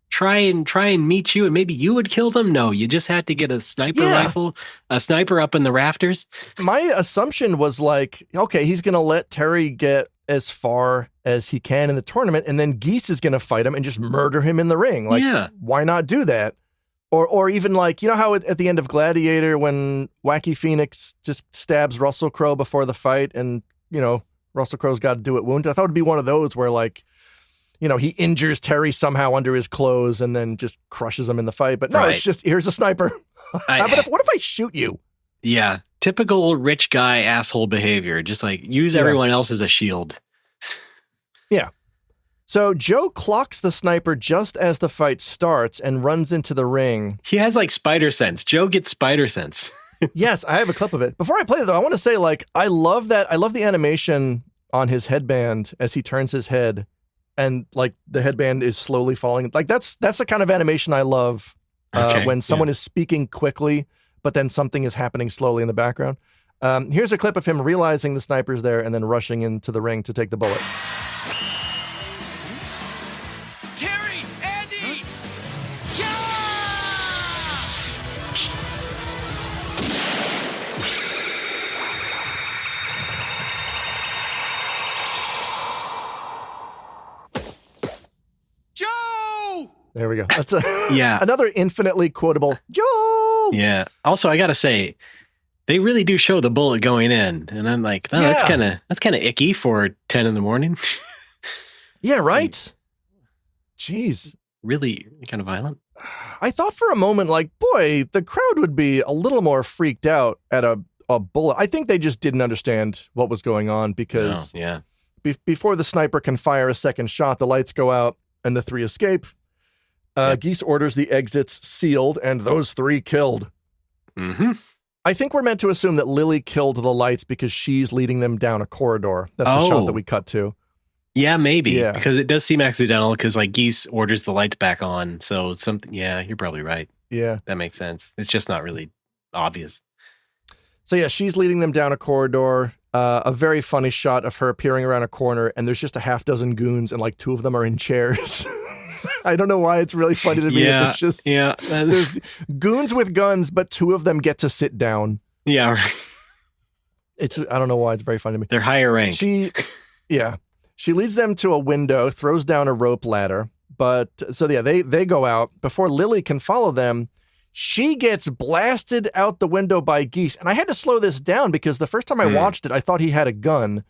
try and meet you and maybe you would kill them. No, you just had to get a sniper rifle, a sniper up in the rafters. My assumption was like, okay, he's gonna let Terry get as far as he can in the tournament, and then Geese is gonna fight him and just murder him in the ring. Like, why not do that? Or even like, you know how at the end of Gladiator when Wacky Phoenix just stabs Russell Crowe before the fight and, you know, Russell Crowe's got to do it wounded. I thought it'd be one of those where like, you know, he injures Terry somehow under his clothes and then just crushes him in the fight. But no, It's just, here's a sniper. What if I shoot you? Yeah. Typical rich guy asshole behavior. Just like use everyone else as a shield. Yeah. So Joe clocks the sniper just as the fight starts and runs into the ring. He has like spider sense. Joe gets spider sense. Yes, I have a clip of it. Before I play it though, I want to say like, I love that. I love the animation on his headband as he turns his head and like the headband is slowly falling. Like that's the kind of animation I love when someone is speaking quickly, but then something is happening slowly in the background. Here's a clip of him realizing the sniper's there and then rushing into the ring to take the bullet. Terry! Andy! Joe! There we go. That's another infinitely quotable Joe. Yeah. Also, I got to say, they really do show the bullet going in. And I'm like, oh, that's kind of icky for 10 in the morning. Yeah, right? Jeez. Really kind of violent. I thought for a moment, like, boy, the crowd would be a little more freaked out at a bullet. I think they just didn't understand what was going on because before the sniper can fire a second shot, the lights go out and the three escape. Geese orders the exits sealed and those three killed. Mm-hmm. I think we're meant to assume that Lily killed the lights because she's leading them down a corridor. That's the shot that we cut to. Yeah, maybe. Yeah. Because it does seem accidental because like Geese orders the lights back on. So something, you're probably right. Yeah. That makes sense. It's just not really obvious. So yeah, she's leading them down a corridor. A very funny shot of her appearing around a corner and there's just a half dozen goons and like two of them are in chairs. I don't know why it's really funny to me. It's just, there's goons with guns, but two of them get to sit down. Yeah. Right. I don't know why it's very funny to me. They're higher rank. She leads them to a window, throws down a rope ladder. But so yeah, they go out before Lily can follow them. She gets blasted out the window by Geese. And I had to slow this down because the first time I watched it, I thought he had a gun.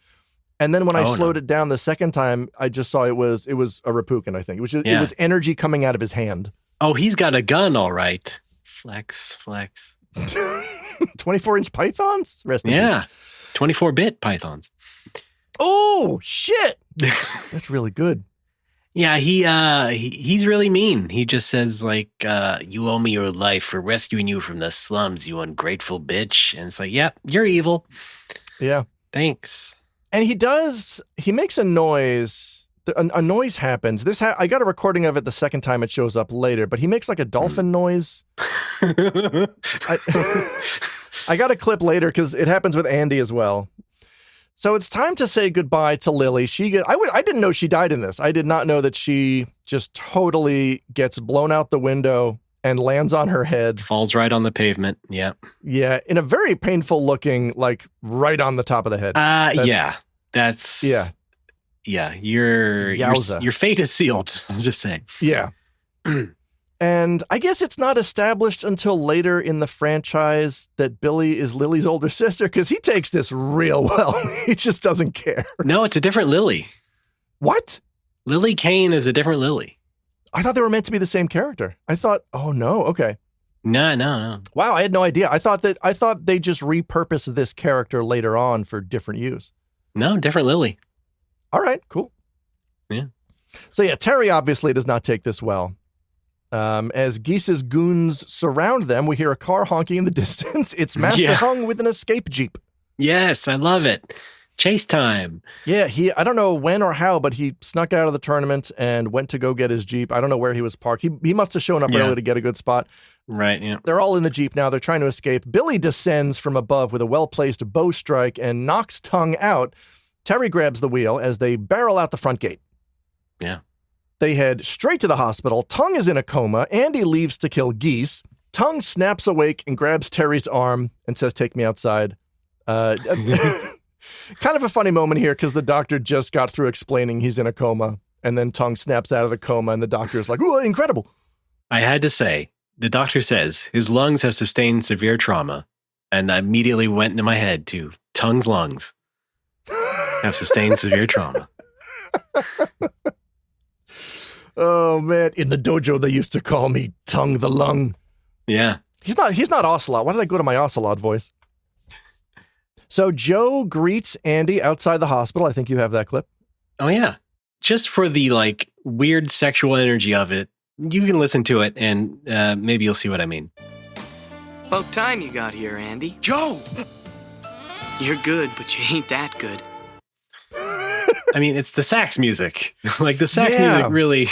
And then when I slowed it down the second time, I just saw it was a Reppuken, I think. It was energy coming out of his hand. Oh, he's got a gun, all right. Flex. 24-inch pythons? Rest in Yeah. peace. 24-bit pythons. Oh, shit. That's really good. Yeah, he's really mean. He just says, like, you owe me your life for rescuing you from the slums, you ungrateful bitch. And it's like, yeah, you're evil. Yeah. Thanks. And he makes a noise. A noise happens. I got a recording of it the second time it shows up later, but he makes like a dolphin noise. I got a clip later because it happens with Andy as well. So it's time to say goodbye to Lily. I didn't know she died in this. I did not know that she just totally gets blown out the window and lands on her head. Falls right on the pavement. Yeah. Yeah, in a very painful looking, like right on the top of the head. Yeah. Your fate is sealed. I'm just saying. Yeah. And I guess it's not established until later in the franchise that Billy is Lily's older sister, because he takes this real well. He just doesn't care. No, it's a different Lily. What? Lily Kane is a different Lily. I thought they were meant to be the same character. I thought, oh no, okay. No. Wow, I had no idea. I thought they just repurposed this character later on for different use. No, different Lily. All right, cool. Yeah. So yeah, Terry obviously does not take this well. As Geese's goons surround them, we hear a car honking in the distance. It's Master Hung with an escape jeep. Yes, I love it. Chase time. Yeah, I don't know when or how, but he snuck out of the tournament and went to go get his jeep. I don't know where he was parked. He must have shown up early to get a good spot. Right, yeah. They're all in the jeep now. They're trying to escape. Billy descends from above with a well-placed bow strike and knocks Tongue out. Terry grabs the wheel as they barrel out the front gate. Yeah. They head straight to the hospital. Tongue is in a coma. Andy leaves to kill Geese. Tongue snaps awake and grabs Terry's arm and says, "Take me outside." Kind of a funny moment here because the doctor just got through explaining he's in a coma, and then Tongue snaps out of the coma, and the doctor's like, "Ooh, incredible." I had to say, the doctor says his lungs have sustained severe trauma, and I immediately went into my head to Tongue's lungs have sustained severe trauma. Oh man, in the dojo they used to call me Tongue the Lung. Yeah. He's not Ocelot. Why did I go to my Ocelot voice? So Joe greets Andy outside the hospital. I think you have that clip. Oh yeah. Just for the like weird sexual energy of it, you can listen to it and maybe you'll see what I mean. About time you got here, Andy. Joe! You're good, but you ain't that good. I mean, it's the sax music. Like the sax music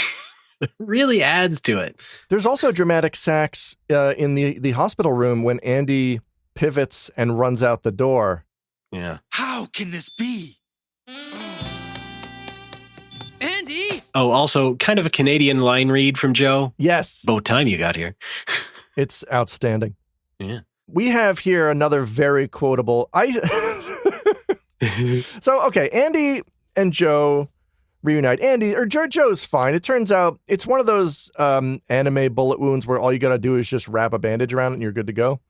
really adds to it. There's also dramatic sax in the hospital room when Andy pivots and runs out the door. Yeah. How can this be? Andy! Oh, also kind of a Canadian line read from Joe. Yes. About time you got here. It's outstanding. Yeah. We have here another very quotable. So, okay, Andy and Joe reunite. Joe's fine. It turns out it's one of those anime bullet wounds where all you got to do is just wrap a bandage around it and you're good to go.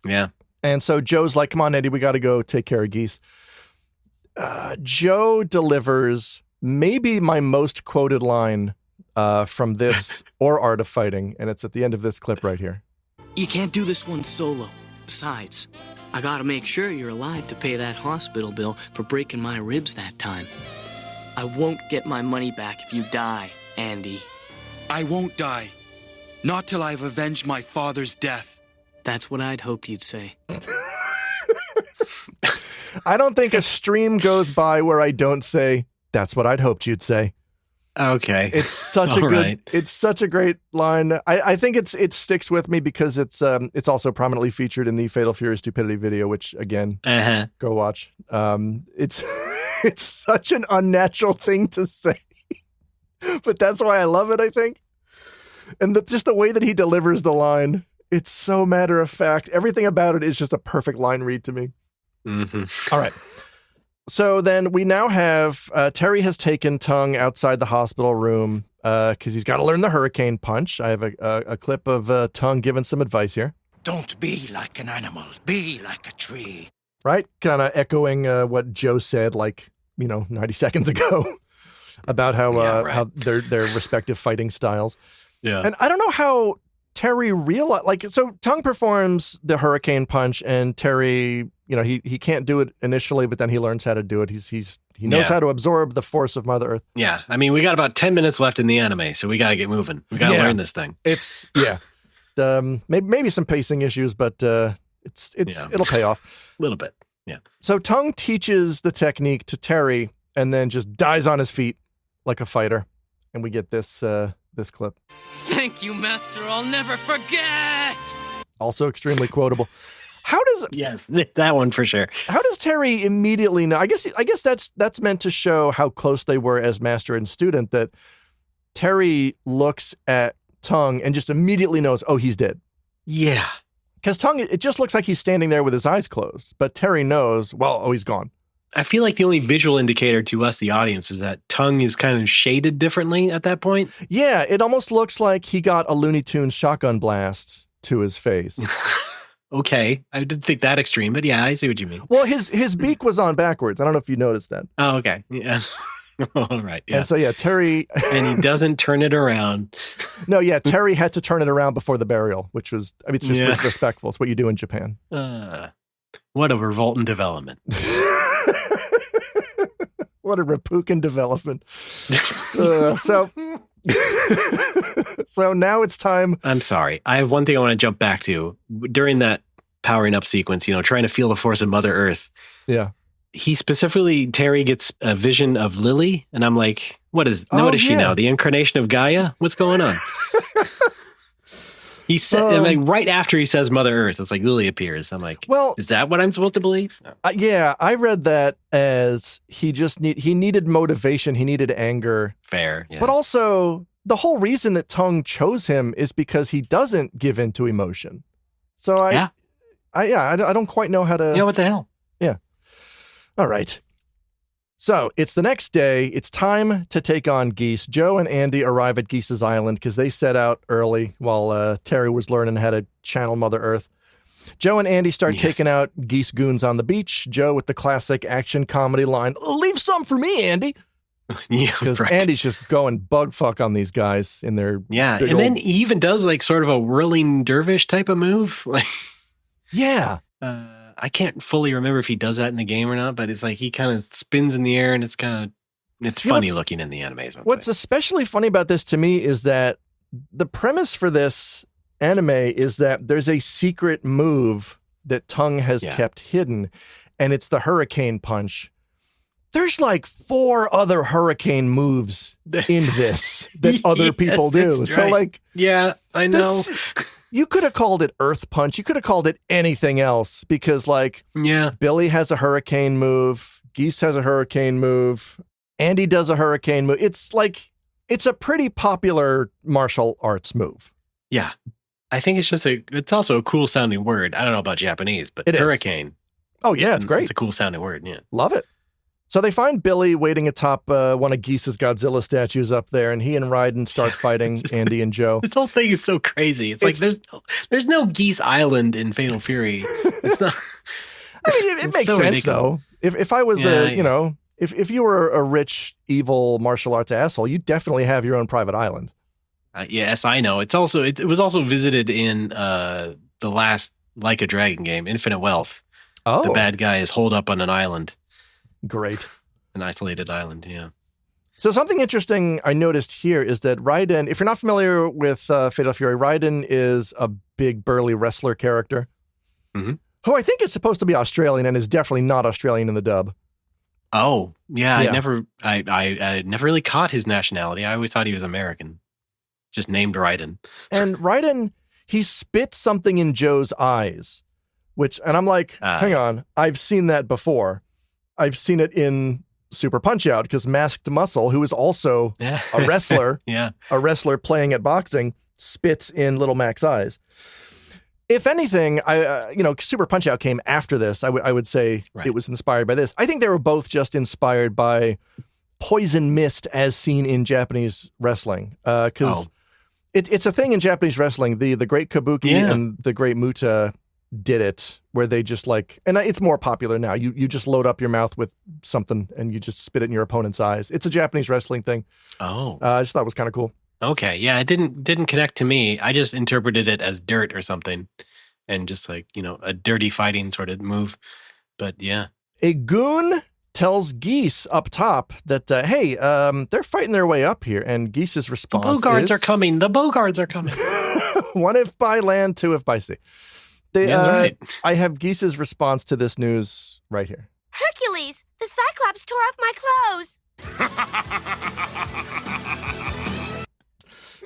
Yeah. And so Joe's like, "Come on, Andy, we got to go take care of Geese." Joe delivers maybe my most quoted line from this or Art of Fighting, and it's at the end of this clip right here. You can't do this one solo. Besides, I gotta make sure you're alive to pay that hospital bill for breaking my ribs that time. I won't get my money back if you die, Andy. I won't die. Not till I've avenged my father's death. That's what I'd hope you'd say. I don't think a stream goes by where I don't say, "That's what I'd hoped you'd say." Okay. It's such a good, right. It's such a great line. I think it sticks with me because it's also prominently featured in the Fatal Fury Stupidity video, which again, go watch. It's such an unnatural thing to say, but that's why I love it, I think. And just the way that he delivers the line, it's so matter of fact. Everything about it is just a perfect line read to me. Mm-hmm. All right. So then we now have Terry has taken Tongue outside the hospital room because he's got to learn the hurricane punch. I have a clip of Tongue giving some advice here. "Don't be like an animal. Be like a tree." Right? Kind of echoing what Joe said 90 seconds ago about how their respective fighting styles. Yeah. And I don't know how Terry realized, like, so Tung performs the hurricane punch, and Terry, he can't do it initially, but then he learns how to do it. He knows how to absorb the force of Mother Earth. Yeah. I mean, we got about 10 minutes left in the anime, so we got to get moving. We got to learn this thing. Maybe some pacing issues, but it'll pay off. A little bit. Yeah. So Tung teaches the technique to Terry and then just dies on his feet like a fighter. And we get this clip. Thank you, Master. I'll never forget. Also extremely quotable. How does that one for sure? How does Terry immediately know? I guess that's meant to show how close they were as master and student. That Terry looks at Tung and just immediately knows, oh, he's dead. Yeah, because Tung, it just looks like he's standing there with his eyes closed, but Terry knows. Well, oh, he's gone. I feel like the only visual indicator to us, the audience, is that Tung is kind of shaded differently at that point. Yeah, it almost looks like he got a Looney Tunes shotgun blast to his face. Okay, I didn't think that extreme, but yeah, I see what you mean. Well, his beak was on backwards. I don't know if you noticed that. Oh, okay. Yeah. All right. Yeah. And so, Terry... and he doesn't turn it around. No, Terry had to turn it around before the burial, which was, it's just respectful. It's what you do in Japan. What a revolting development. What a Rapukin development. So now it's time. I'm sorry. I have one thing I want to jump back to. During that powering up sequence, trying to feel the force of Mother Earth. Yeah. Terry gets a vision of Lily, and I'm like, what is she now? The incarnation of Gaia? What's going on? He said, right after he says Mother Earth, it's like Lily appears. I'm like, well, is that what I'm supposed to believe? No. I read that as he needed motivation. He needed anger. Fair. Yeah. But also the whole reason that Tung chose him is because he doesn't give in to emotion. So I don't quite know how to. What the hell? Yeah. All right. So it's the next day. It's time to take on Geese. Joe and Andy arrive at Geese's Island because they set out early while Terry was learning how to channel Mother Earth. Joe and Andy start taking out Geese goons on the beach. Joe with the classic action comedy line, "Leave some for me, Andy." Yeah, because Andy's just going bug fuck on these guys in their then he even does like sort of a whirling dervish type of move. Yeah. I can't fully remember if he does that in the game or not, but it's like he kind of spins in the air and it's funny looking in the anime. What's especially funny about this to me is that the premise for this anime is that there's a secret move that Tung has kept hidden, and it's the hurricane punch. There's like 4 other hurricane moves in this that other people do. So right. Yeah, I know. You could have called it Earth Punch. You could have called it anything else because, Billy has a hurricane move. Geese has a hurricane move. Andy does a hurricane move. It's a pretty popular martial arts move. Yeah. I think it's also a cool sounding word. I don't know about Japanese, but hurricane. Oh, yeah, it's great. It's a cool sounding word. Yeah. Love it. So they find Billy waiting atop one of Geese's Godzilla statues up there, and he and Raiden start fighting Andy and Joe. This whole thing is so crazy. It's like there's no Geese Island in Fatal Fury. It's not. I mean, it makes so sense ridiculous. Though. If I was if you were a rich, evil martial arts asshole, you definitely have your own private island. Yes, I know. It was also visited in the last Like a Dragon game, Infinite Wealth. Oh, the bad guy is holed up on an island. Great. An isolated island, yeah. So something interesting I noticed here is that Raiden, if you're not familiar with Fatal Fury, Raiden is a big burly wrestler character who I think is supposed to be Australian and is definitely not Australian in the dub. Oh, yeah. I never really caught his nationality. I always thought he was American. Just named Raiden. And Raiden, he spits something in Joe's eyes, and I'm like, hang on, I've seen that before. I've seen it in Super Punch-Out because Masked Muscle, who is also a wrestler, a wrestler playing at boxing, spits in Little Mac's eyes. If anything, Super Punch-Out came after this. I would say it was inspired by this. I think they were both just inspired by poison mist as seen in Japanese wrestling. Because it's a thing in Japanese wrestling. The Great Kabuki and the Great Muta did it where they just and it's more popular now. You just load up your mouth with something and you just spit it in your opponent's eyes. It's a Japanese wrestling thing. Oh. I just thought it was kind of cool. Okay, yeah, it didn't connect to me. I just interpreted it as dirt or something, and just like a dirty fighting sort of move. But yeah, a goon tells Geese up top that hey, they're fighting their way up here, and Geese's response the Bogards are coming. The Bogards are coming. One if by land, two if by sea. That's right. I have Geese's response to this news right here. Hercules, the Cyclops tore off my clothes.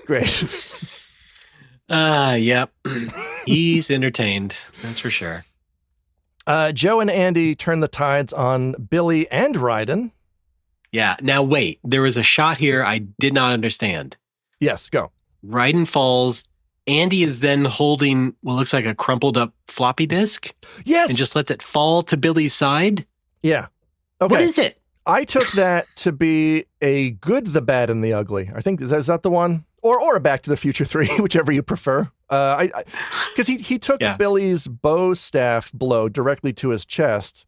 Great. Yep. He's entertained. That's for sure. Joe and Andy turn the tides on Billy and Ryden. Yeah. Now, wait. There was a shot here I did not understand. Yes, go. Ryden falls. Andy is then holding what looks like a crumpled up floppy disk. Yes. And just lets it fall to Billy's side. Yeah. Okay. What is it? I took that to be a Good, the Bad, and the Ugly. I think, is that the one? Or a Back to the Future 3, whichever you prefer. Because he took Billy's bow staff blow directly to his chest.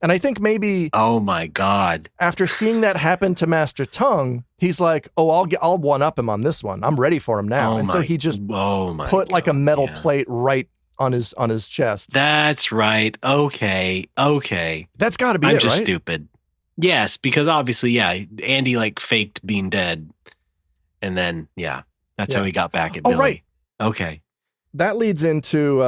And I think maybe... Oh, my God. After seeing that happen to Master Tongue, he's like, I'll one-up him on this one. I'm ready for him now. So he just put like a metal plate right on his chest. That's right. Okay. That's got to be I'm it, just right? stupid. Yes, because obviously, Andy like faked being dead. And then, that's how he got back at Billy. Right. Okay. That leads into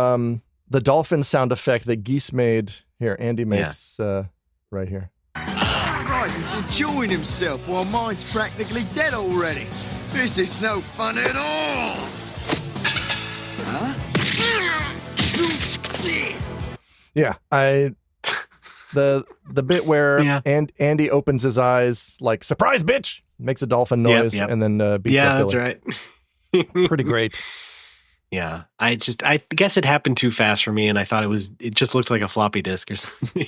the dolphin sound effect that Geese made. Here, Andy makes right here. Right, he's enjoying himself while mine's practically dead already. This is no fun at all. Huh? Yeah, the bit where Andy opens his eyes like, surprise, bitch! Makes a dolphin noise and then beats up Billy. That's right. Pretty great. Yeah, I guess it happened too fast for me, and I thought it just looked like a floppy disk or something.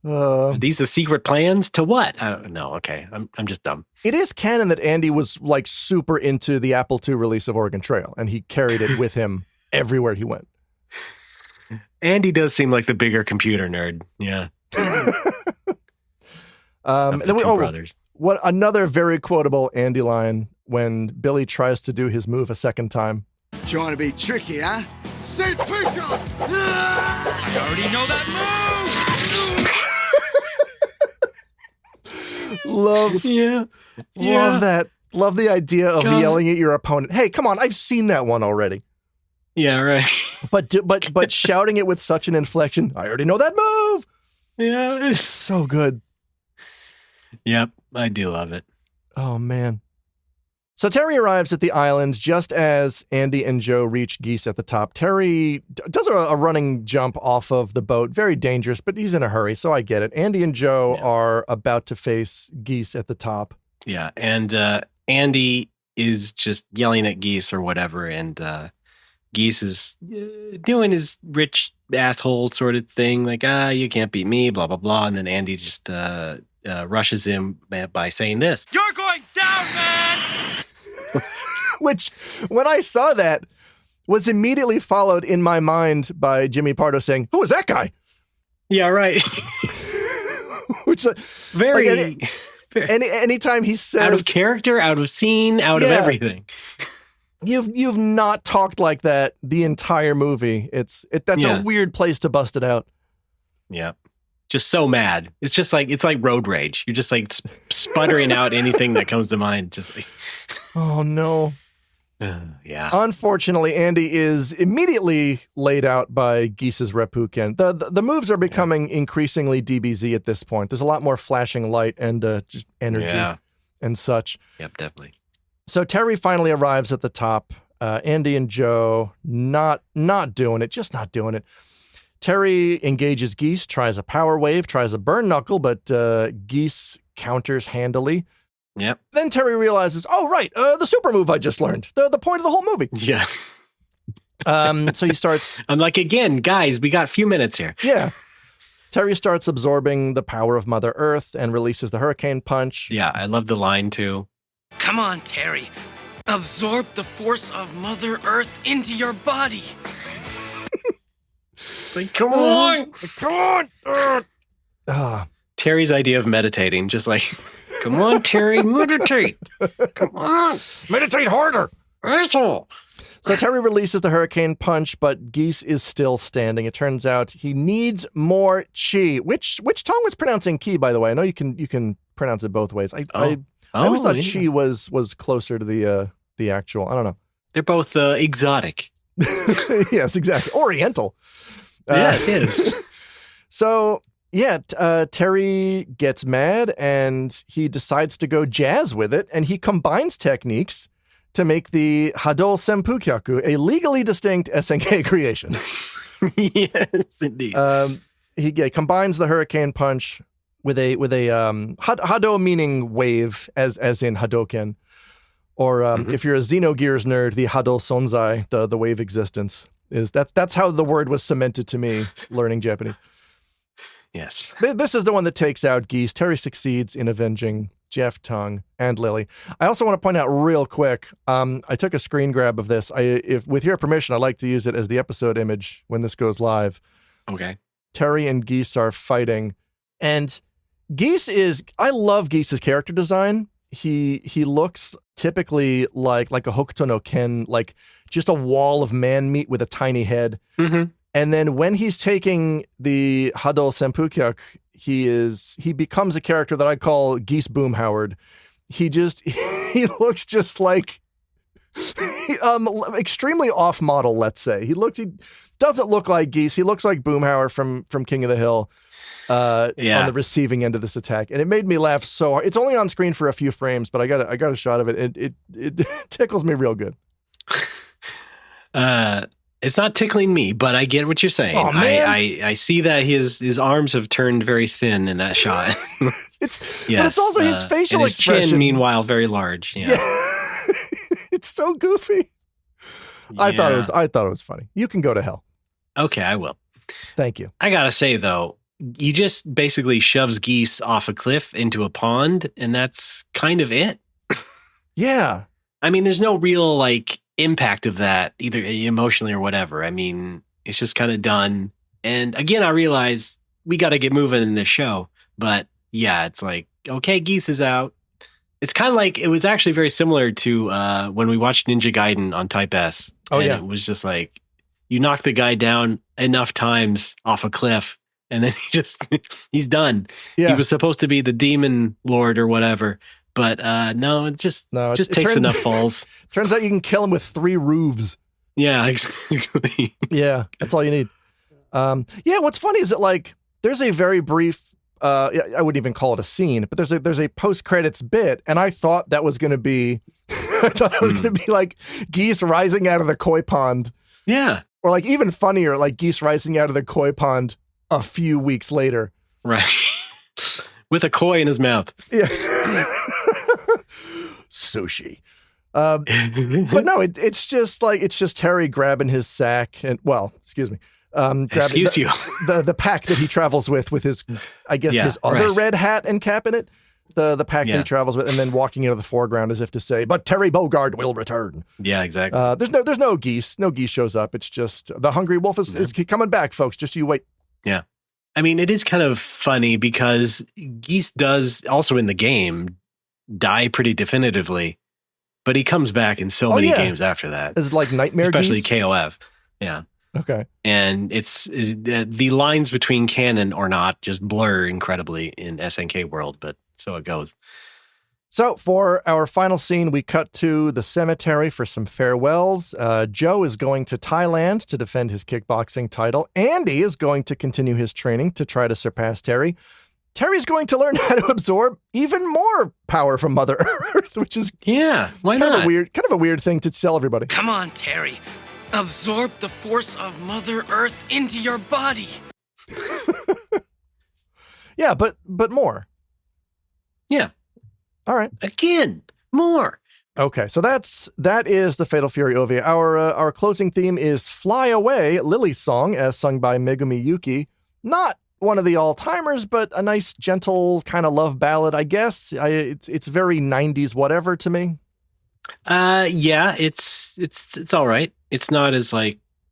Are these the secret plans to what? I don't know. Okay, I'm just dumb. It is canon that Andy was like super into the Apple II release of Oregon Trail, and he carried it with him everywhere he went. Andy does seem like the bigger computer nerd. Yeah. Brothers. What another very quotable Andy line when Billy tries to do his move a second time. Trying to be tricky, huh? Say pick up! I already know that move! Love that. Love the idea of yelling at your opponent. Hey, come on, I've seen that one already. Yeah, right. But shouting it with such an inflection. I already know that move. Yeah, it's so good. Yep, I do love it. Oh man. So Terry arrives at the island just as Andy and Joe reach Geese at the top. Terry does a running jump off of the boat. Very dangerous, but he's in a hurry, so I get it. Andy and Joe are about to face Geese at the top. Yeah, and Andy is just yelling at Geese or whatever, and Geese is doing his rich asshole sort of thing, like, you can't beat me, blah, blah, blah. And then Andy just rushes him by saying this. You're going down, man! Which, when I saw that, was immediately followed in my mind by Jimmy Pardo saying, who is that guy? Yeah, right. Which, very... anytime he says... Out of character, out of scene, out of everything. You've not talked like that the entire movie. That's a weird place to bust it out. Yeah. Just so mad. It's just like, it's like road rage. You're just like sputtering out anything that comes to mind. Just like, oh no. Yeah. Unfortunately, Andy is immediately laid out by Geese's Reppuken. The moves are becoming increasingly DBZ at this point. There's a lot more flashing light and just energy and such. Yep, definitely. So Terry finally arrives at the top. Andy and Joe not doing it, just not doing it. Terry engages Geese, tries a power wave, tries a burn knuckle, but Geese counters handily. Yep. Then Terry realizes, oh, right, the super move I just learned, the point of the whole movie. Yeah. So he starts... I'm like, again, guys, we got a few minutes here. Yeah. Terry starts absorbing the power of Mother Earth and releases the hurricane punch. Yeah, I love the line, too. Come on, Terry. Absorb the force of Mother Earth into your body. Like, come on. Come on. Terry's idea of meditating, just like Come on, Terry, meditate. Come on. Meditate harder. Asshole. So Terry releases the hurricane punch, but Geese is still standing. It turns out he needs more chi. Which tongue was pronouncing ki, by the way? I know you can pronounce it both ways. I always thought chi was closer to the actual. I don't know. They're both exotic. Yes, exactly. Oriental. Yes, it is. So yeah, Terry gets mad and he decides to go jazz with it, and he combines techniques to make the Hado Senpukyaku a legally distinct SNK creation. Yes, indeed. He combines the hurricane punch with a Hado meaning wave, as in Hadoken, or if you're a Xenogears nerd, the Hado Sonzai, the wave existence is that's how the word was cemented to me learning Japanese. Yes, this is the one that takes out Geese. Terry succeeds in avenging Jeff, Tongue, and Lily. I also want to point out real quick, I took a screen grab of this. If with your permission, I'd like to use it as the episode image when this goes live. Okay. Terry and Geese are fighting, and I love Geese's character design. He looks typically like a Hokuto no Ken, like just a wall of man meat with a tiny head. Mm-hmm. And then when he's taking the Hado Senpukyaku, he becomes a character that I call Geese Boom Howard. He looks just like extremely off model, let's say. He doesn't look like Geese. He looks like Boom Howard from King of the Hill on the receiving end of this attack. And it made me laugh so hard. It's only on screen for a few frames, but I got a shot of it. It tickles me real good. It's not tickling me, but I get what you're saying. Oh, man. I see that his arms have turned very thin in that shot. But it's also his facial and his expression. Chin, meanwhile, very large. Yeah. It's so goofy. Yeah. I thought it was funny. You can go to hell. Okay, I will. Thank you. I gotta say though, he just basically shoves Geese off a cliff into a pond, and that's kind of it. Yeah. I mean, there's no real impact of that, either emotionally or whatever. I mean, it's just kind of done. And again, I realize we got to get moving in this show. But yeah, it's like, okay, Geese is out. It's kind of like, it was actually very similar to when we watched Ninja Gaiden on Type S. Oh, yeah. It was just like, you knock the guy down enough times off a cliff, and then he's done. Yeah. He was supposed to be the demon lord or whatever. But no, it just takes enough falls. Turns out you can kill him with 3 roofs. Yeah, exactly. Yeah, that's all you need. What's funny is that there's a very brief, I wouldn't even call it a scene, but there's a post-credits bit, and I thought that was going to be, like Geese rising out of the koi pond. Yeah. Or even funnier, like Geese rising out of the koi pond a few weeks later. Right. With a koi in his mouth. Yeah. Sushi. But no, it's just Terry grabbing his sack and, excuse me. Grabbing the pack that he travels with his, I guess, his other red hat and cap in it. The pack that he travels with, and then walking into the foreground as if to say, but Terry Bogard will return. Yeah, exactly. There's no Geese. No Geese shows up. It's just the hungry wolf is coming back, folks. Just you wait. Yeah. I mean, it is kind of funny because Geese does also in the game die pretty definitively, but he comes back in so many games after that. Is it like Nightmare especially Geese? KOF. Yeah. Okay. And it's the lines between canon or not just blur incredibly in SNK world, but so it goes. So for our final scene, we cut to the cemetery for some farewells. Joe is going to Thailand to defend his kickboxing title. Andy is going to continue his training to try to surpass Terry. Terry's going to learn how to absorb even more power from Mother Earth, which is why not? Kind of a weird thing to tell everybody. Come on, Terry. Absorb the force of Mother Earth into your body. Yeah, but more. Yeah. All right. Again, more. Okay, so that is the Fatal Fury OVA. Our closing theme is Fly Away, Lily's song, as sung by Megumi Yuki. Not one of the all-timers, but a nice, gentle kind of love ballad, I guess. It's very 90s whatever to me. Yeah, it's all right. It's not as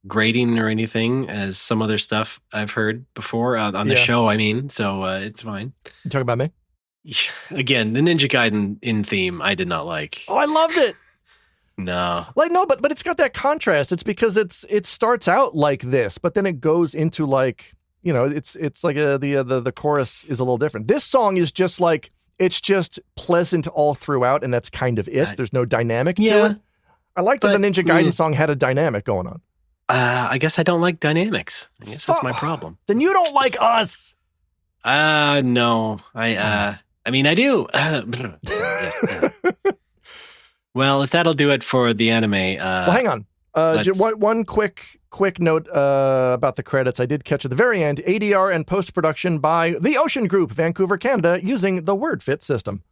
grating or anything as some other stuff I've heard before on the show, I mean, so it's fine. You talking about me? Again, the Ninja Gaiden in theme, I did not like. Oh, I loved it. No. Like, no, but it's got that contrast. It's because it starts out like this, but then it goes into like, you know, it's like the chorus is a little different. This song is just like, it's just pleasant all throughout, and that's kind of it. There's no dynamic to it. I like that the Ninja Gaiden song had a dynamic going on. I guess I don't like dynamics. I guess that's my problem. Then you don't like us. No. I mean, I do. Well, if that'll do it for the anime. Well, hang on. One quick note about the credits. I did catch at the very end, ADR and post-production by the Ocean Group, Vancouver, Canada, using the WordFit system.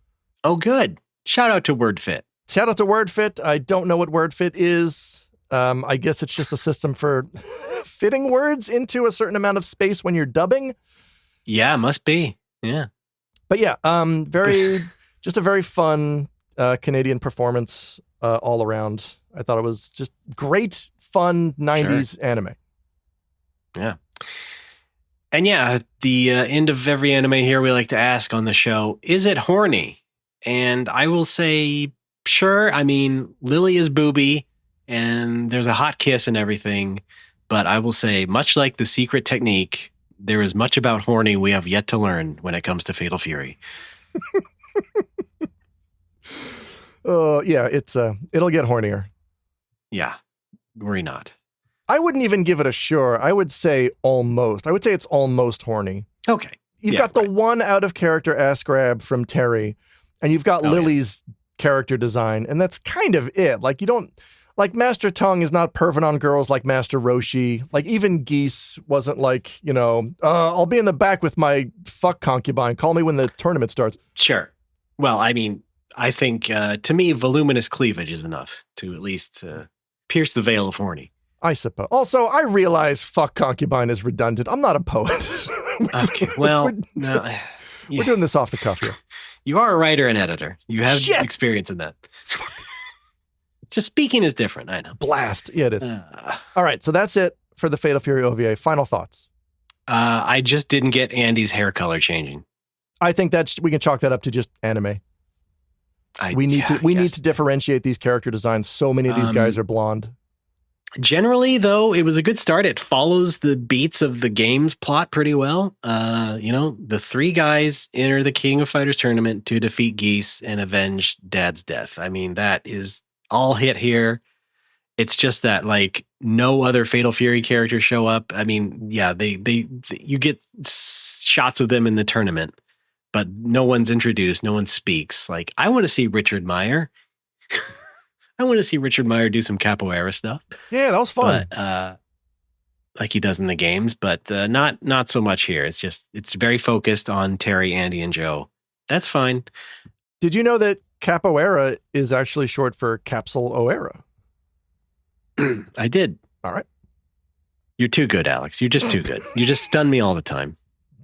Oh, good. Shout out to WordFit. Shout out to WordFit. I don't know what WordFit is. I guess it's just a system for fitting words into a certain amount of space when you're dubbing. Yeah, must be. Yeah. But yeah, just a very fun Canadian performance all around. I thought it was just great, fun 90s anime. Yeah. And yeah, the end of every anime here we like to ask on the show, is it horny? And I will say, sure. I mean, Lily is booby and there's a hot kiss and everything. But I will say, much like the secret technique, there is much about horny we have yet to learn when it comes to Fatal Fury. Yeah, it'll get hornier. Yeah, worry not. I wouldn't even give it a sure. I would say almost. I would say it's almost horny. Okay. You've got the one out of character ass grab from Terry, and you've got Lily's character design, and that's kind of it. Like, you don't, like, Master Tongue is not perving on girls like Master Roshi. Like, even Geese wasn't like, you know, I'll be in the back with my fuck concubine. Call me when the tournament starts. Sure. Well, I mean, I think, to me, voluminous cleavage is enough to at least pierce the veil of horny. I suppose. Also, I realize fuck concubine is redundant. I'm not a poet. Okay, well, we're doing this off the cuff here. You are a writer and editor. You have experience in that. Just speaking is different, I know. Blast. Yeah, it is. All right, so that's it for the Fatal Fury OVA. Final thoughts. I just didn't get Andy's hair color changing. I think we can chalk that up to just anime. We need to differentiate these character designs. So many of these guys are blonde. Generally, though, it was a good start. It follows the beats of the game's plot pretty well. You know, the three guys enter the King of Fighters tournament to defeat Geese and avenge Dad's death. I mean, that is all hit here. It's just that, like, no other Fatal Fury characters show up. I mean, yeah, you get shots of them in the tournament, but no one's introduced. No one speaks. Like, I want to see Richard Meyer. I want to see Richard Meyer do some capoeira stuff. Yeah, that was fun. But, like he does in the games, but not so much here. It's very focused on Terry, Andy, and Joe. That's fine. Did you know that capoeira is actually short for Capsule O'Hara? I did. All right. You're too good, Alex. You're just too good. You just stun me all the time.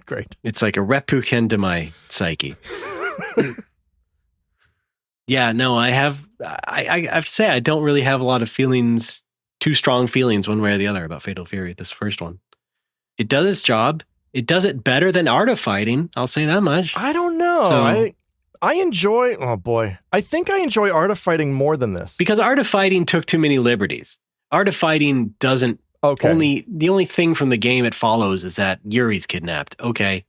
Great. It's like a reppuken to my psyche. Yeah, no, I have to say, I don't really have a lot of feelings, too strong feelings one way or the other about Fatal Fury, this first one. It does its job. It does it better than Art of Fighting. I'll say that much. I don't know. So, I enjoy, oh boy, I think I enjoy Art of Fighting more than this. Because Art of Fighting took too many liberties. Art of Fighting doesn't, the only thing from the game it follows is that Yuri's kidnapped. Okay.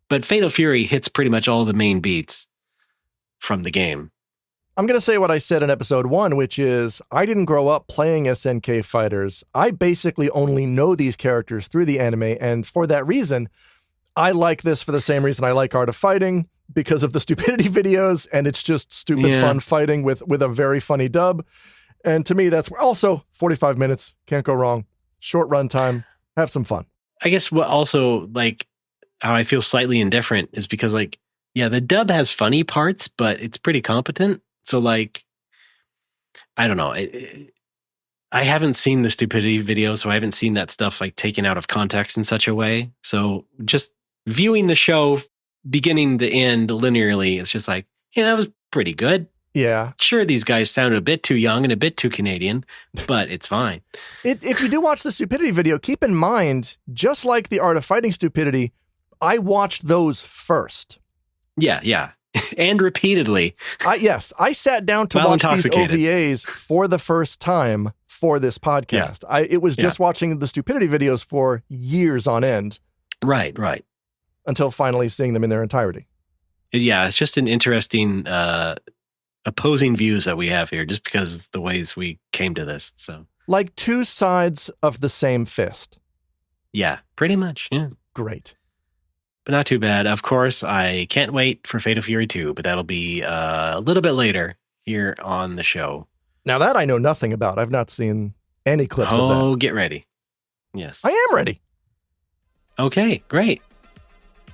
But Fatal Fury hits pretty much all the main beats from the game. I'm going to say what I said in episode 1, which is I didn't grow up playing SNK fighters. I basically only know these characters through the anime. And for that reason, I like this for the same reason I like Art of Fighting, because of the stupidity videos. And it's just stupid fun fighting with a very funny dub. And to me, that's also 45 minutes. Can't go wrong. Short run time. Have some fun. I guess what also, like, how I feel slightly indifferent is because, like, yeah, the dub has funny parts, but it's pretty competent. So, like, I don't know. I haven't seen the stupidity video, so I haven't seen that stuff, like, taken out of context in such a way. So just viewing the show beginning to end linearly, it's just like, yeah, that was pretty good. Yeah. Sure, these guys sound a bit too young and a bit too Canadian, but it's fine. If you do watch the stupidity video, keep in mind, just like the Art of Fighting stupidity, I watched those first. Yeah. And repeatedly. Yes, I sat down to watch these OVAs for the first time for this podcast. Yeah. It was just watching the stupidity videos for years on end. Right. Until finally seeing them in their entirety. Yeah, it's just an interesting opposing views that we have here, just because of the ways we came to this. So, like two sides of the same fist. Yeah, pretty much. Yeah. Great. But not too bad. Of course, I can't wait for Fatal Fury 2, but that'll be a little bit later here on the show. Now that I know nothing about. I've not seen any clips of that. Oh, get ready. Yes. I am ready. Okay, great.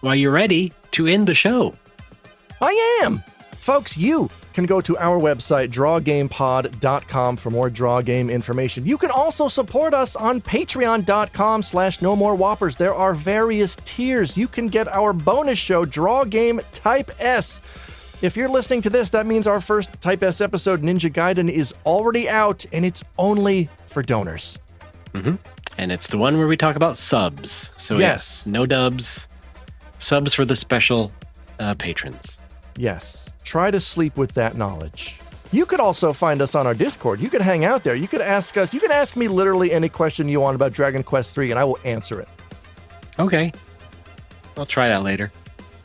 Well, you're ready to end the show. I am. Folks, you can go to our website, drawgamepod.com, for more draw game information. You can also support us on patreon.com/NoMoreWhoppers. There are various tiers. You can get our bonus show, Draw Game Type S. If you're listening to this, that means our first Type S episode, Ninja Gaiden, is already out, and it's only for donors. Mm-hmm. And it's the one where we talk about subs. So yes, no dubs. Subs for the special patrons. Yes. Try to sleep with that knowledge. You could also find us on our Discord. You could hang out there. You could ask us. You can ask me literally any question you want about Dragon Quest III, and I will answer it. Okay. I'll try that later.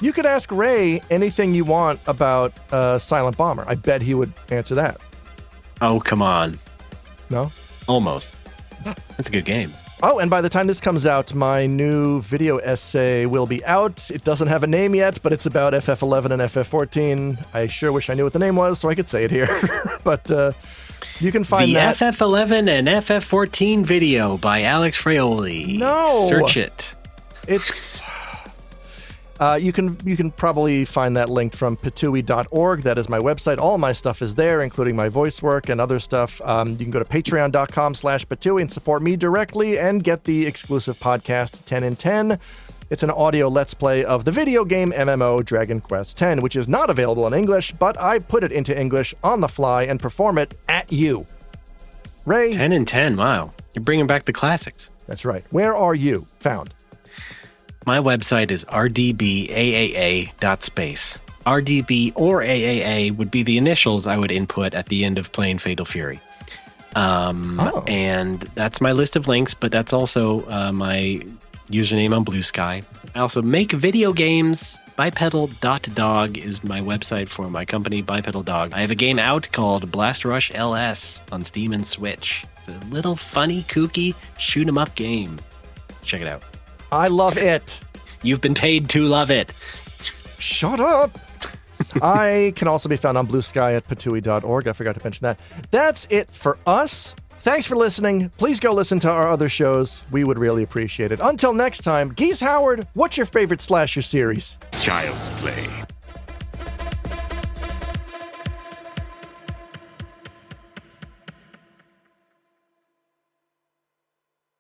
You could ask Ray anything you want about Silent Bomber. I bet he would answer that. Oh, come on. No? Almost. That's a good game. Oh, and by the time this comes out, my new video essay will be out. It doesn't have a name yet, but it's about FF11 and FF14. I sure wish I knew what the name was so I could say it here. But you can find that. The FF11 and FF14 video by Alex Fraioli. No! Search it. It's... You can probably find that linked from patui.org. That is my website. All my stuff is there, including my voice work and other stuff. You can go to patreon.com/patui and support me directly and get the exclusive podcast 10 in 10. It's an audio let's play of the video game MMO Dragon Quest X, which is not available in English, but I put it into English on the fly and perform it at you. Ray? 10 in 10, wow. You're bringing back the classics. That's right. Where are you found? My website is rdbaaa.space. RDB or AAA would be the initials I would input at the end of playing Fatal Fury. And that's my list of links, but that's also my username on Blue Sky. I also make video games. Bipedal.dog is my website for my company, Bipedal Dog. I have a game out called Blast Rush LS on Steam and Switch. It's a little funny, kooky, shoot-'em-up game. Check it out. I love it. You've been paid to love it. Shut up. I can also be found on Blue Sky at patui.org. I forgot to mention that. That's it for us. Thanks for listening. Please go listen to our other shows. We would really appreciate it. Until next time, Geese Howard, what's your favorite slasher series? Child's Play.